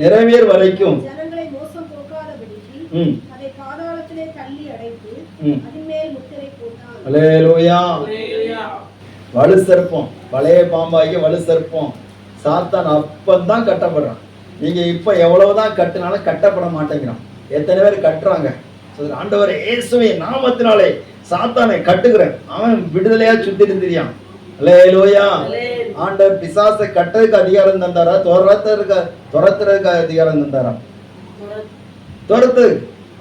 நிறைவேறு வரைக்கும் வலு சர்ப்பம், பழைய பாம்பாகிய வலு சர்ப்பம் சாத்தான் அப்பந்தான் கட்டப்படுறான். நீங்க இப்ப எவ்வளவுதான் கட்டினாலும் கட்டப்பட மாட்டேங்கிறான். எத்தனை பேர் கட்டுறாங்க. ஆண்டவர் இயேசுவின் நாமத்தினாலே சாத்தானை கட்டுகிறேன், அவன் விடுதலையா சுத்திட்டு தெரியான். அல்லேலூயா. ஆண்டவர் பிசாசை கட்டுறதுக்கு அதிகாரம் தந்தாரா, துரத்துறதுக்கு அதிகாரம் தந்தாரா? துரத்து.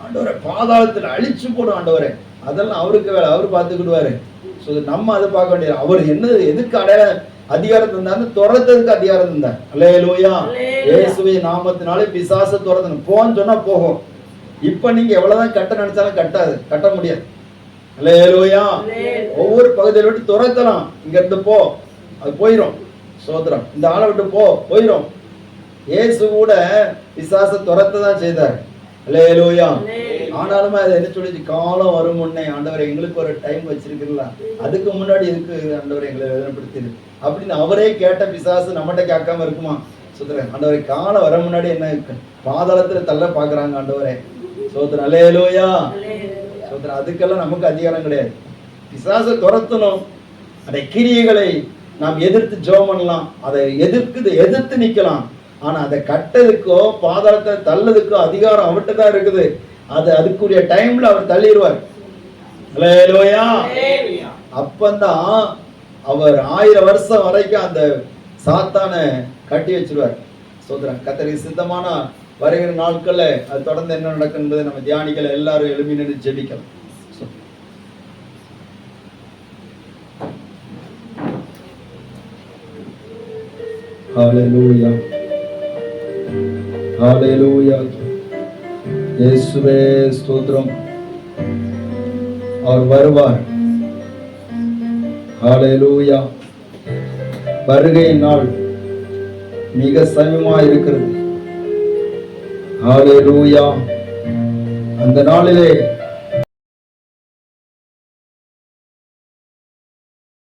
ஆண்டவரை பாதாளத்தில் அழிச்சு போடும் ஆண்டவரை. அதெல்லாம் அவருக்கு வேலை, அவரு பார்த்துக்கிடுவாரு. நம்ம அதை பார்க்க வேண்டியது. அவர் என்ன எதுக்கு அதிகாரம் தந்தாரு? துரத்துறதுக்கு அதிகாரம் தந்தார். அல்லேலூயா. இயேசுவின் நாமத்தினாலே பிசாசை துரத்தணும். போன்னு சொன்னா போகும். இப்ப நீங்க எவ்வளவுதான் கட்ட நினைச்சாலும் கட்ட முடியாது. அல்லேலூயா. ஒவ்வொரு பகுதியில விட்டு துரத்தலாம். இங்க இருந்து போ, அது போயிரும். சோதரம். இந்த ஆளை விட்டு போயிரும். இயேசு கூட பிசாசை துரத்ததான் செய்தார். அல்லேலூயா. ஆனாலுமே அதை என்ன சொல்லிச்சு, காலம் வரும் முன்னே ஆண்டவரை எங்களுக்கு ஒரு டைம் வச்சிருக்கீங்களா, அதுக்கு முன்னாடி இருக்கு ஆண்டவரை எங்களை வேதனைப்படுத்திரு அப்படின்னு அவரே கேட்ட பிசாசு நம்மகிட்ட கேட்காம இருக்குமா? சொல்றேன், ஆண்டவரை காலம் வர முன்னாடி என்ன பாதாளத்துல தள்ள பாக்குறாங்க ஆண்டவரே. சோதரன். அல்லேலூயா. சோதரன். அதுக்கெல்லாம் நமக்கு அதிகாரம் கிடையாது. பிசாசை துரத்தணும். அந்த கிரியைகளை நாம் எதிர்த்து ஜெபம் பண்ணலாம், அதை எதிர்த்து நிக்கலாம். ஆனா அதை கட்டதுக்கோ பாதாளத்தை தள்ளதுக்கோ அதிகாரம் அவர்கிட்ட தான் இருக்குது. அதுக்குரிய டைம்ல அவர் தள்ளிடுவார். அல்லேலூயா. அப்பந்தான் அவர் 1000 வருஷம் வரைக்கும் அந்த சாத்தானை கட்டி வச்சிருவார். சோதரன். கர்த்தருக்கு சித்தமான வருகிற நாட்கள்ல அது தொடர்ந்து என்ன நடக்கும் என்பதை நம்ம தியானிக்கல. எல்லாரும் எழுப்பி நின்று ஜெபிக்கலாம். ஹல்லேலூயா. ஹல்லேலூயா. இயேசுவே ஸ்தோத்திரம். அவர் வருவார். ஹல்லேலூயா. வருகை நாள் மிக சமீபமாக இருக்கிறது. ஹல்லேலூயா. அந்த நாளிலே